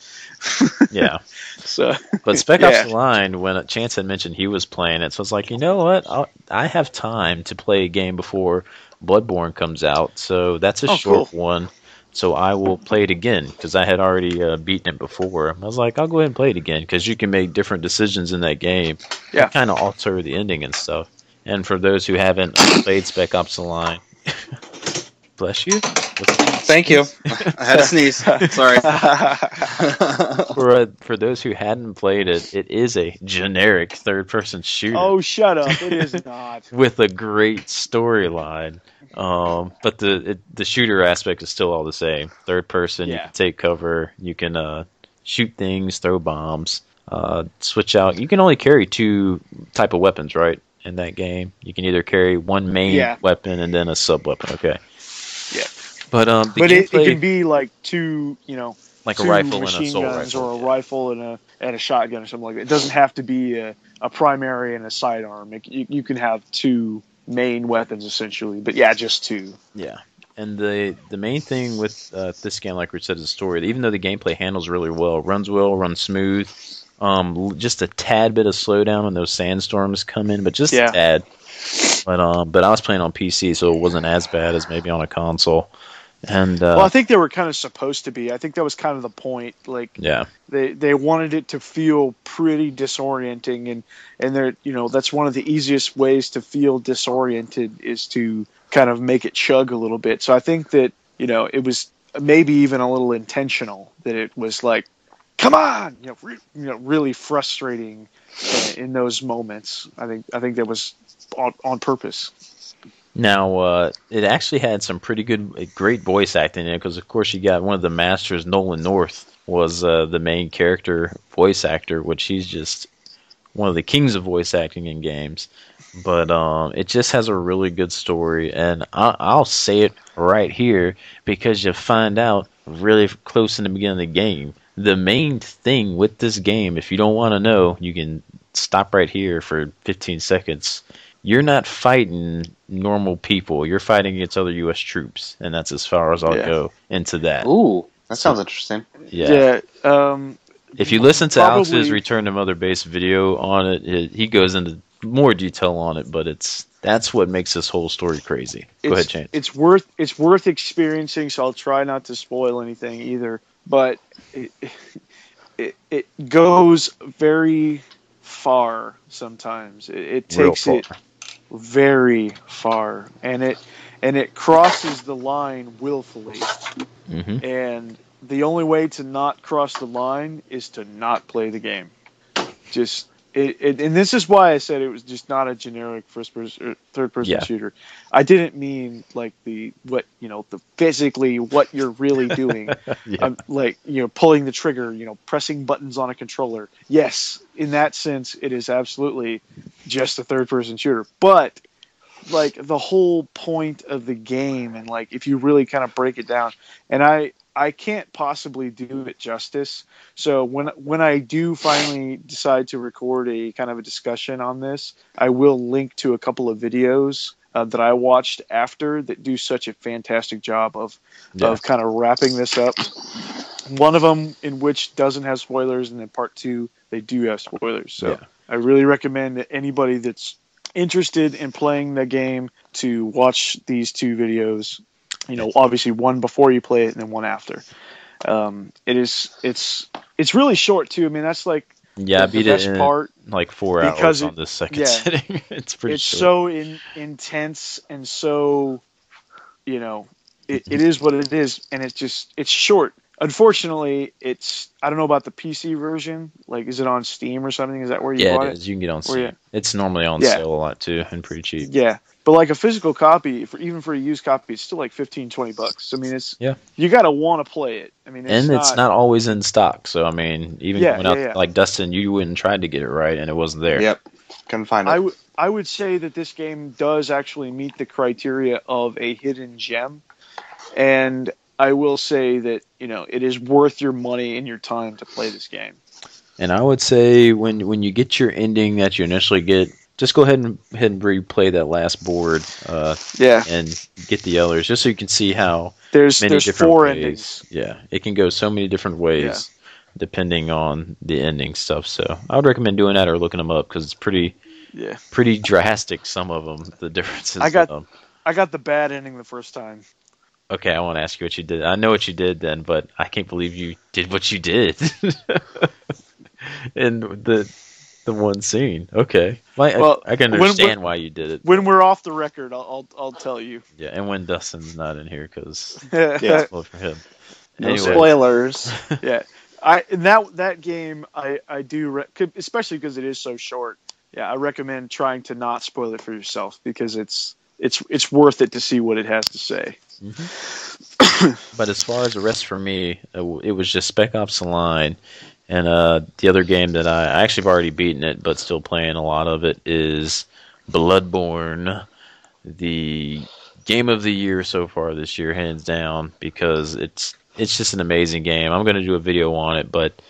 Speaker 1: Yeah.
Speaker 2: So,
Speaker 1: but Spec Ops: The Line, when Chance had mentioned he was playing it, so I was like, you know what? I have time to play a game before Bloodborne comes out, so that's a short one. So I will play it again because I had already beaten it before. I was like, I'll go ahead and play it again because you can make different decisions in that game. Yeah, kind of alter the ending and stuff. And for those who haven't played Spec Ops: The Line, bless you.
Speaker 3: Thank you. I had to sneeze. Sorry.
Speaker 1: For those who hadn't played it, it is a generic third-person shooter.
Speaker 2: Oh, shut up! It is not.
Speaker 1: With a great storyline, but the shooter aspect is still all the same. Third person, you can take cover, you can shoot things, throw bombs, switch out. You can only carry 2 type of weapons, right? In that game, you can either carry one main weapon and then a sub weapon. Okay.
Speaker 2: Yeah.
Speaker 1: But
Speaker 2: it can be like 2,
Speaker 1: like
Speaker 2: 2
Speaker 1: a rifle and
Speaker 2: machine
Speaker 1: assault
Speaker 2: guns
Speaker 1: rifle,
Speaker 2: or a rifle and a shotgun or something like that. It doesn't have to be a primary and a sidearm. You can have 2 main weapons essentially, but just 2.
Speaker 1: Yeah. And the main thing with this game, like we said, is the story. Even though the gameplay handles really well, runs smooth, just a tad bit of slowdown when those sandstorms come in, but just a tad. But I was playing on PC, so it wasn't as bad as maybe on a console. And
Speaker 2: well, I think they were kind of supposed to be. I think that was kind of the point. Like, they wanted it to feel pretty disorienting, and they're that's one of the easiest ways to feel disoriented is to kind of make it chug a little bit. So I think that it was maybe even a little intentional that it was like, come on, really frustrating in those moments. I think that was on purpose.
Speaker 1: Now, it actually had some great voice acting in it, because of course you got one of the masters, Nolan North, was the main character voice actor, which he's just one of the kings of voice acting in games. But it just has a really good story, and I'll say it right here because you find out really close in the beginning of the game. The main thing with this game, if you don't want to know, you can stop right here for 15 seconds. You're not fighting normal people. You're fighting against other U.S. troops, and that's as far as I'll go into that.
Speaker 3: Ooh, that sounds interesting.
Speaker 1: Yeah. If you listen to Alex's Return to Mother Base video on it, he goes into more detail on it, but that's what makes this whole story crazy. Go ahead, Shane.
Speaker 2: It's worth experiencing, so I'll try not to spoil anything either. But it goes very far sometimes. It takes it very far, and it crosses the line willfully. And the only way to not cross the line is to not play the game. Just and this is why I said it was just not a generic third person
Speaker 1: Yeah.
Speaker 2: shooter. I didn't mean like the physically what you're really doing.
Speaker 1: Yeah.
Speaker 2: Like, pulling the trigger, pressing buttons on a controller. Yes, in that sense, it is absolutely just a third person shooter. But like the whole point of the game, and like if you really kind of break it down, and I can't possibly do it justice. So when I do finally decide to record a kind of a discussion on this, I will link to a couple of videos that I watched after that do such a fantastic job of kind of wrapping this up. One of them in which doesn't have spoilers, and then part 2 they do have spoilers. So I really recommend that anybody that's interested in playing the game to watch these 2 videos. Obviously one before you play it and then one after. It's really short too. I mean, that's like
Speaker 1: I beat
Speaker 2: the best
Speaker 1: it in
Speaker 2: part
Speaker 1: like 4 hours on the second sitting. It's pretty.
Speaker 2: It's
Speaker 1: short.
Speaker 2: so intense and so, it is what it is, and it's short. Unfortunately, I don't know about the PC version. Like, is it on Steam or something? Is that where you bought it?
Speaker 1: Yeah, it is. You can get on Steam. It's normally on sale a lot too, and pretty cheap.
Speaker 2: Yeah, but like a physical copy, even for a used copy, it's still like $15-$20. I mean, you gotta want to play it. I mean,
Speaker 1: it's not always in stock. So I mean, even going out like Dustin, you went and tried to get it right, and it wasn't there.
Speaker 3: Yep, couldn't find it.
Speaker 2: I would say that this game does actually meet the criteria of a hidden gem, and I will say that, it is worth your money and your time to play this game.
Speaker 1: And I would say when you get your ending that you initially get, just go ahead and replay that last board. And get the others, just so you can see how
Speaker 2: there's
Speaker 1: different
Speaker 2: 4
Speaker 1: ways.
Speaker 2: endings.
Speaker 1: Yeah, it can go so many different ways depending on the ending stuff. So I would recommend doing that or looking them up because it's pretty drastic. Some of them, the differences.
Speaker 2: I got the bad ending the first time.
Speaker 1: Okay, I won't ask you what you did. I know what you did then, but I can't believe you did what you did in the one scene. Okay, I can understand why you did it.
Speaker 2: When we're off the record, I'll tell you.
Speaker 1: Yeah, and when Dustin's not in here because
Speaker 3: spoil
Speaker 1: for him.
Speaker 3: No spoilers.
Speaker 2: Yeah, that game I do especially because it is so short. Yeah, I recommend trying to not spoil it for yourself because it's worth it to see what it has to say.
Speaker 1: Mm-hmm. But as far as the rest for me, it was just Spec Ops: The Line, and the other game that I actually have already beaten it, but still playing a lot of it is Bloodborne, the game of the year so far this year, hands down, because it's just an amazing game. I'm going to do a video on it, but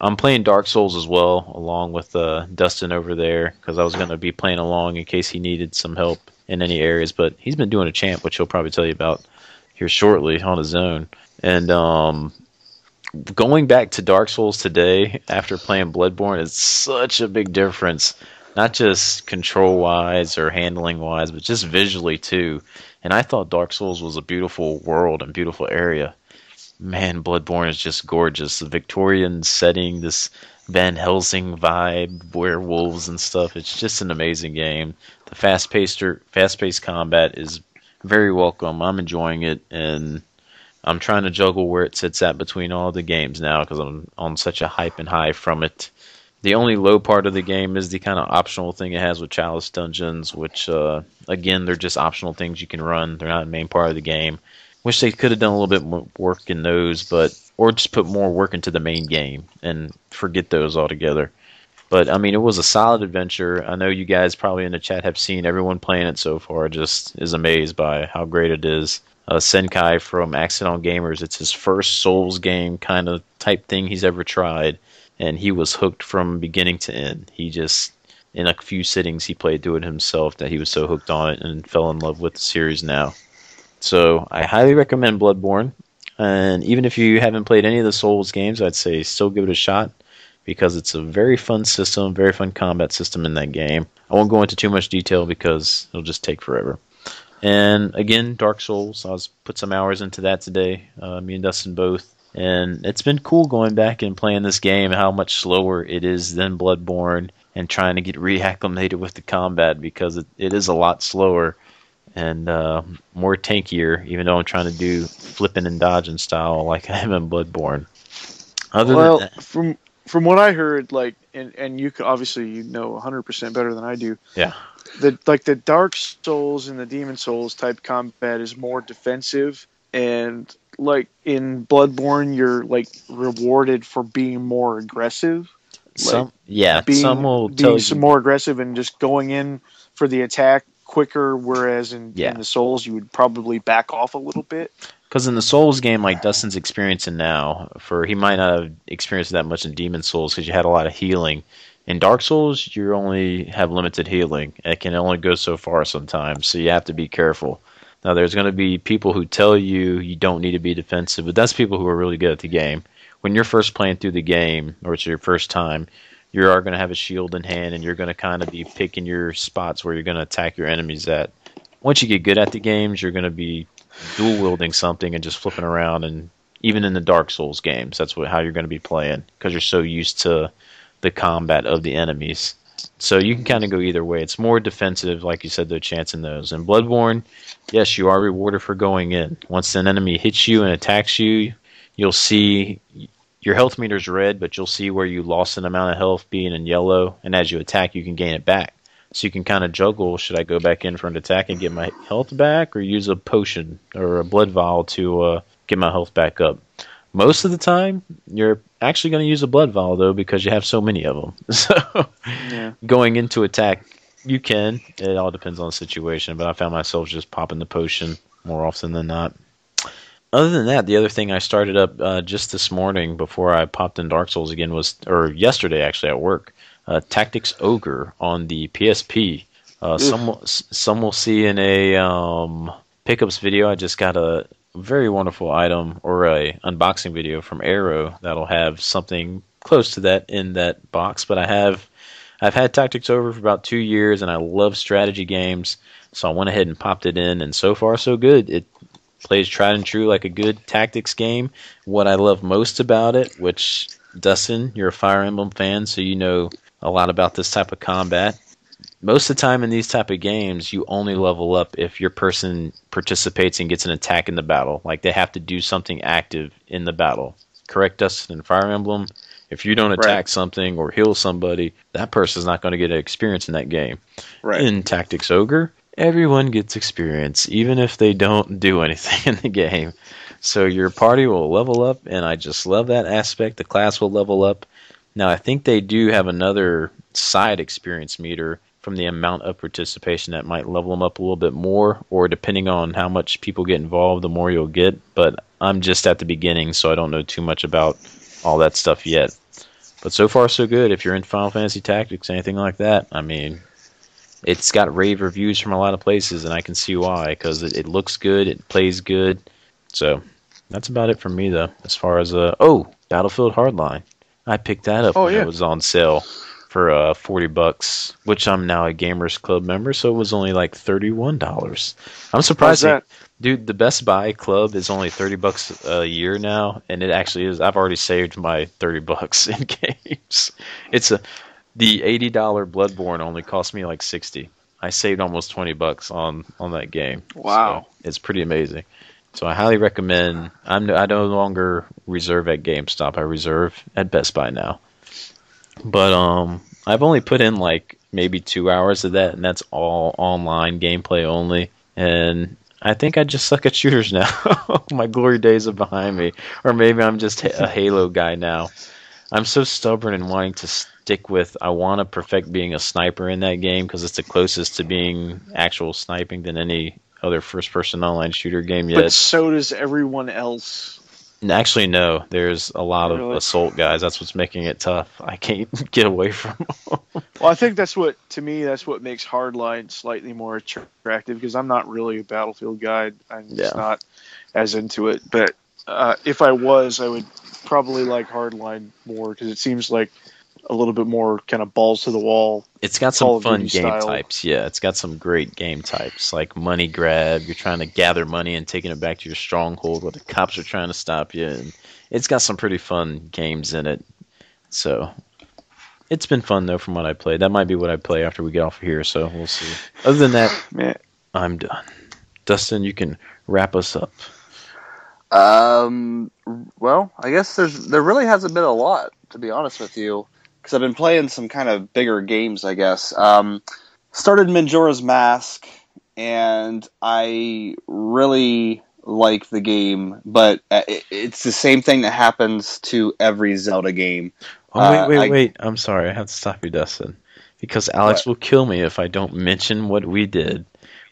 Speaker 1: I'm playing Dark Souls as well, along with Dustin over there, because I was going to be playing along in case he needed some help in any areas, but he's been doing a champ, which he'll probably tell you about here shortly on his own. And going back to Dark Souls today after playing Bloodborne is such a big difference, not just control-wise or handling-wise, but just visually too. And I thought Dark Souls was a beautiful world and beautiful area. Man, Bloodborne is just gorgeous. The Victorian setting, this Van Helsing vibe, werewolves and stuff. It's just an amazing game. The fast-paced combat is very welcome. I'm enjoying it, and I'm trying to juggle where it sits at between all the games now because I'm on such a hype and high from it. The only low part of the game is the kind of optional thing it has with Chalice Dungeons, which, again, they're just optional things you can run. They're not the main part of the game. Wish they could have done a little bit more work in those, or just put more work into the main game and forget those altogether. But, I mean, it was a solid adventure. I know you guys probably in the chat have seen everyone playing it so far just is amazed by how great it is. Senkai from Accident Gamers, it's his first Souls game kind of type thing he's ever tried, and he was hooked from beginning to end. He just, in a few sittings, he played through it himself that he was so hooked on it and fell in love with the series now. So I highly recommend Bloodborne, and even if you haven't played any of the Souls games, I'd say still give it a shot because it's a very fun system, very fun combat system in that game. I won't go into too much detail because it'll just take forever. And again, Dark Souls, I was put some hours into that today, me and Dustin both, and it's been cool going back and playing this game, how much slower it is than Bloodborne, and trying to get reacclimated with the combat because it is a lot slower and more tankier, even though I'm trying to do flipping and dodging style like I am in Bloodborne. Than that,
Speaker 2: from what I heard, like and you obviously you know 100% better than I do.
Speaker 1: Yeah.
Speaker 2: The Dark Souls and the Demon Souls type combat is more defensive, and like in Bloodborne, you're like rewarded for being more aggressive. Like
Speaker 1: Some will tell
Speaker 2: being some
Speaker 1: you.
Speaker 2: more aggressive and just going in for the attack quicker, whereas in
Speaker 1: Yeah.
Speaker 2: the Souls you would probably back off a little bit.
Speaker 1: Because in the Souls game, like Dustin's experiencing now, he might not have experienced that much in Demon Souls because you had a lot of healing. In Dark Souls, you only have limited healing. It can only go so far sometimes, so you have to be careful. Now, there's going to be people who tell you you don't need to be defensive, but that's people who are really good at the game. When you're first playing through the game, or it's your first time, you are going to have a shield in hand, and you're going to kind of be picking your spots where you're going to attack your enemies at. Once you get good at the games, you're going to be dual wielding something and just flipping around, and even in the Dark Souls games, that's how you're going to be playing because you're so used to the combat of the enemies. So you can kind of go either way. It's more defensive, like you said, though, chance in those. In Bloodborne, yes, you are rewarded for going in. Once an enemy hits you and attacks you, you'll see your health meter's red, but you'll see where you lost an amount of health being in yellow, and as you attack, you can gain it back. So you can kind of juggle, should I go back in for an attack and get my health back, or use a potion or a blood vial to get my health back up? Most of the time, you're actually going to use a blood vial, though, because you have so many of them. So going into attack, you can. It all depends on the situation, but I found myself just popping the potion more often than not. Other than that, the other thing I started up just this morning before I popped in Dark Souls again or yesterday actually at work, Tactics Ogre on the PSP. Some will see in a pickups video. I just got a very wonderful item or a unboxing video from Arrow that'll have something close to that in that box. But I've had Tactics Ogre for about 2 years, and I love strategy games, so I went ahead and popped it in, and so far so good. It plays tried and true like a good tactics game. What I love most about it, which, Dustin, you're a Fire Emblem fan, so you know a lot about this type of combat. Most of the time in these type of games, you only level up if your person participates and gets an attack in the battle. Like they have to do something active in the battle. Correct, Dustin? In Fire Emblem, if you don't attack something or heal somebody, that person's not going to get an experience in that game.
Speaker 3: Right.
Speaker 1: In Tactics Ogre, everyone gets experience, even if they don't do anything in the game. So your party will level up, and I just love that aspect. The class will level up. Now, I think they do have another side experience meter from the amount of participation that might level them up a little bit more, or depending on how much people get involved, the more you'll get. But I'm just at the beginning, so I don't know too much about all that stuff yet. But so far, so good. If you're in Final Fantasy Tactics, anything like that, I mean, it's got rave reviews from a lot of places, and I can see why, because it looks good, it plays good. So that's about it for me, though, as far as Battlefield Hardline. I picked that up when it was on sale for $40, which I'm now a Gamers Club member, so it was only like $31. I'm surprised. Dude, the Best Buy Club is only $30 a year now, and it actually is. I've already saved my $30 in games. The $80 Bloodborne only cost me like $60. I saved almost $20 on that game.
Speaker 2: Wow,
Speaker 1: so it's pretty amazing. So I highly recommend. I no longer reserve at GameStop. I reserve at Best Buy now. But I've only put in like maybe 2 hours of that, and that's all online gameplay only. And I think I just suck at shooters now. My glory days are behind me. Or maybe I'm just a Halo guy now. I'm so stubborn in wanting to stick with, I want to perfect being a sniper in that game because it's the closest to being actual sniping than any other first-person online shooter game yet.
Speaker 2: But so does everyone else.
Speaker 1: Actually, no. There's a lot of assault guys. That's what's making it tough. I can't get away from them.
Speaker 2: Well, I think that's what makes Hardline slightly more attractive, because I'm not really a Battlefield guy. I'm just not as into it. But if I was, I would probably like Hardline more, because it seems like a little bit more kind of balls to the wall.
Speaker 1: It's got some fun game types. Yeah, it's got some great game types, like money grab. You're trying to gather money and taking it back to your stronghold where the cops are trying to stop you. And it's got some pretty fun games in it. So it's been fun, though, from what I played. That might be what I play after we get off of here, so we'll see. Other than that, I'm done. Dustin, you can wrap us up.
Speaker 3: Well, I guess there really hasn't been a lot, to be honest with you. because I've been playing some kind of bigger games, I guess. Started Majora's Mask, and I really like the game, but it's the same thing that happens to every Zelda game.
Speaker 1: Oh, wait. I'm sorry. I have to stop you, Dustin. Because Alex will kill me if I don't mention what we did.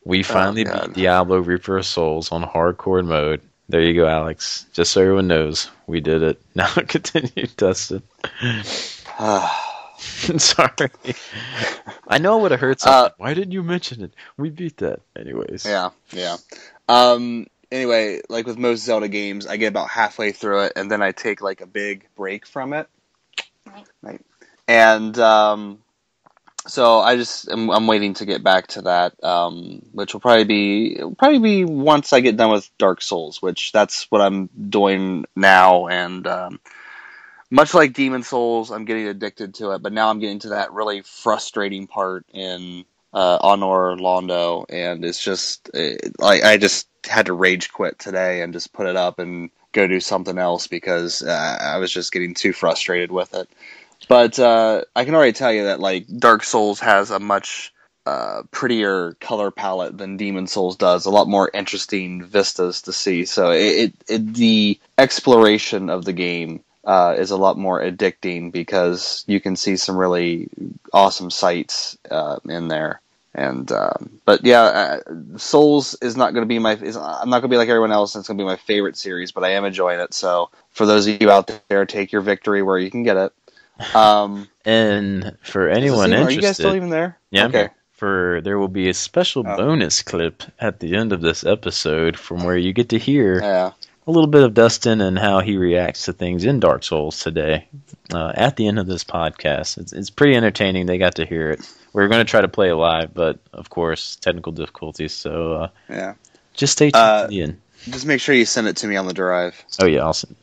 Speaker 1: We finally beat Diablo Reaper of Souls on hardcore mode. There you go, Alex. Just so everyone knows, we did it. Now continue, Dustin. Sorry. I know it would have hurt something. Why didn't you mention it? We beat that. Anyways.
Speaker 3: Yeah. Anyway, like with most Zelda games, I get about halfway through it, and then I take like a big break from it. Right. And so I'm waiting to get back to that, which will probably be once I get done with Dark Souls, which that's what I'm doing now. And much like Demon Souls, I'm getting addicted to it, but now I'm getting to that really frustrating part in Honor Londo, and it's just I just had to rage quit today and just put it up and go do something else because I was just getting too frustrated with it. But I can already tell you that like Dark Souls has a much prettier color palette than Demon Souls does. A lot more interesting vistas to see. So the exploration of the game is a lot more addicting because you can see some really awesome sights in there. And but yeah, Souls is not going to be I'm not going to be like everyone else. And it's going to be my favorite series, but I am enjoying it. So for those of you out there, take your victory where you can get it.
Speaker 1: And for anyone interested,
Speaker 3: are you guys still even there?
Speaker 1: Yeah.
Speaker 3: Okay.
Speaker 1: There will be a special bonus clip at the end of this episode from where you get to hear a little bit of Dustin and how he reacts to things in Dark Souls today. At the end of this podcast, it's pretty entertaining. They got to hear it. We're going to try to play it live, but of course, technical difficulties. So just stay tuned to the end.
Speaker 3: Just make sure you send it to me on the drive.
Speaker 1: Oh yeah, I'll send.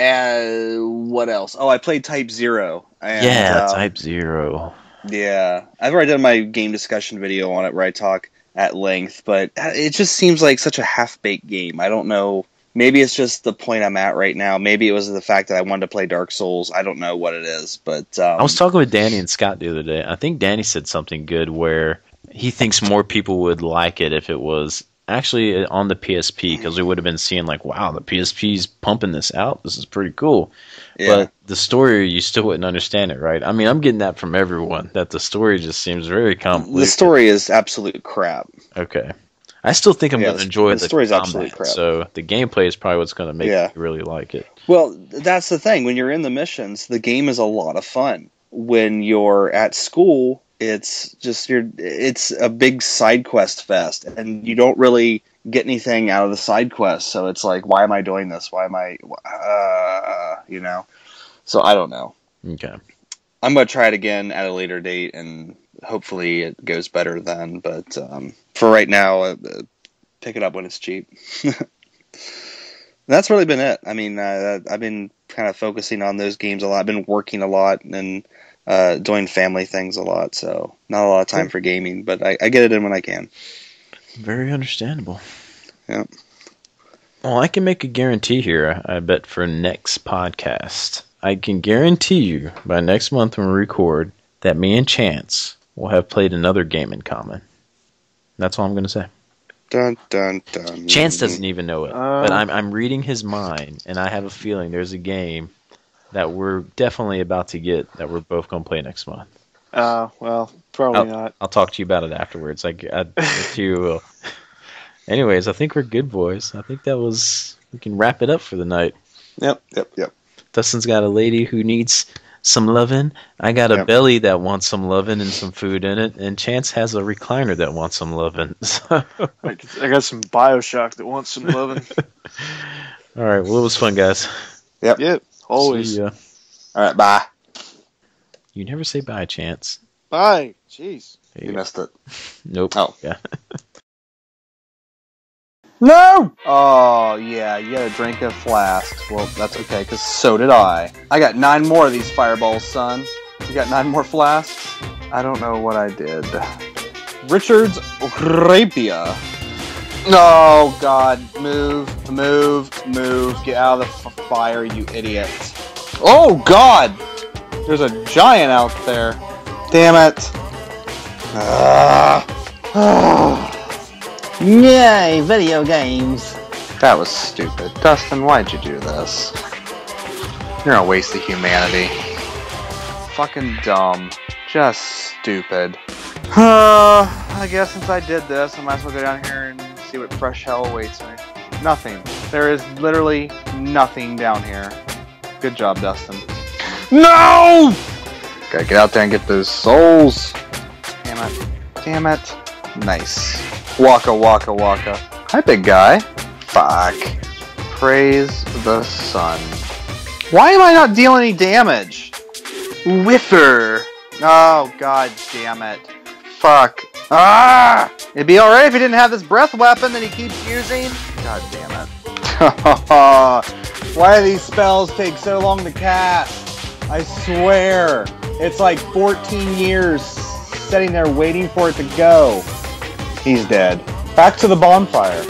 Speaker 3: And what else? Oh, I played Type 0. And,
Speaker 1: Type 0.
Speaker 3: Yeah, I've already done my game discussion video on it where I talk at length, but it just seems like such a half-baked game. I don't know. Maybe it's just the point I'm at right now. Maybe it was the fact that I wanted to play Dark Souls. I don't know what it is, but
Speaker 1: I was talking with Danny and Scott the other day. I think Danny said something good where he thinks more people would like it if it was actually on the PSP, because we would have been seeing like, wow, the PSP's pumping this out. This is pretty cool. Yeah. But the story, you still wouldn't understand it, right? I mean, I'm getting that from everyone, that the story just seems very complicated.
Speaker 3: The story is absolute crap.
Speaker 1: Okay. I still think I'm going to enjoy the
Speaker 3: story's
Speaker 1: combat,
Speaker 3: absolute crap.
Speaker 1: So the gameplay is probably what's going to make me really like it.
Speaker 3: Well, that's the thing. When you're in the missions, the game is a lot of fun. When you're at school, it's just it's a big side quest fest, and you don't really get anything out of the side quest. So it's like, why am I doing this? Why am I, So I don't know.
Speaker 1: Okay.
Speaker 3: I'm going to try it again at a later date, and hopefully it goes better then. But for right now, pick it up when it's cheap. That's really been it. I mean, I've been kind of focusing on those games a lot. I've been working a lot and doing family things a lot, so not a lot of time for gaming, but I get it in when I can.
Speaker 1: Very understandable.
Speaker 3: Yeah.
Speaker 1: Well, I can make a guarantee here, I bet, for next podcast. I can guarantee you by next month when we record that me and Chance will have played another game in common. That's all I'm going to say.
Speaker 3: Dun, dun, dun.
Speaker 1: Chance doesn't even know it, but I'm reading his mind, and I have a feeling there's a game that we're definitely about to get that we're both going to play next month.
Speaker 2: Well, probably not.
Speaker 1: I'll talk to you about it afterwards. I you will. Anyways, I think we're good, boys. I think we can wrap it up for the night.
Speaker 3: Yep.
Speaker 1: Dustin's got a lady who needs some loving. I got a belly that wants some loving and some food in it, and Chance has a recliner that wants some loving. So.
Speaker 2: I got some Bioshock that wants some loving.
Speaker 1: All right, well, it was fun, guys.
Speaker 2: Yep, always.
Speaker 1: See ya.
Speaker 3: All right, bye.
Speaker 1: You never say bye, Chance.
Speaker 2: Bye. Jeez.
Speaker 3: You missed it.
Speaker 1: Nope.
Speaker 3: Oh.
Speaker 1: Yeah.
Speaker 3: No! Oh, yeah, you gotta drink a flask. Well, that's okay, because so did I. I got 9 more of these fireballs, son. You got 9 more flasks? I don't know what I did. Richard's Rapier. Oh, God. Move. Get out of the fire, you idiot. Oh, God! There's a giant out there. Damn it.
Speaker 4: Yay, video games.
Speaker 3: That was stupid. Dustin, why'd you do this? You're a waste of humanity. Fucking dumb. Just stupid. I guess since I did this, I might as well go down here and see what fresh hell awaits me. Nothing. There is literally nothing down here. Good job, Dustin. No! Gotta get out there and get those souls. Damn it. Damn it. Nice. Waka waka waka. Hi, big guy. Fuck. Praise the sun. Why am I not dealing any damage? Whiffer. Oh, god damn it. Fuck. Ah! It'd be alright if he didn't have this breath weapon that he keeps using. God damn it. Why do these spells take so long to cast? I swear. It's like 14 years sitting there waiting for it to go. He's dead. Back to the bonfire.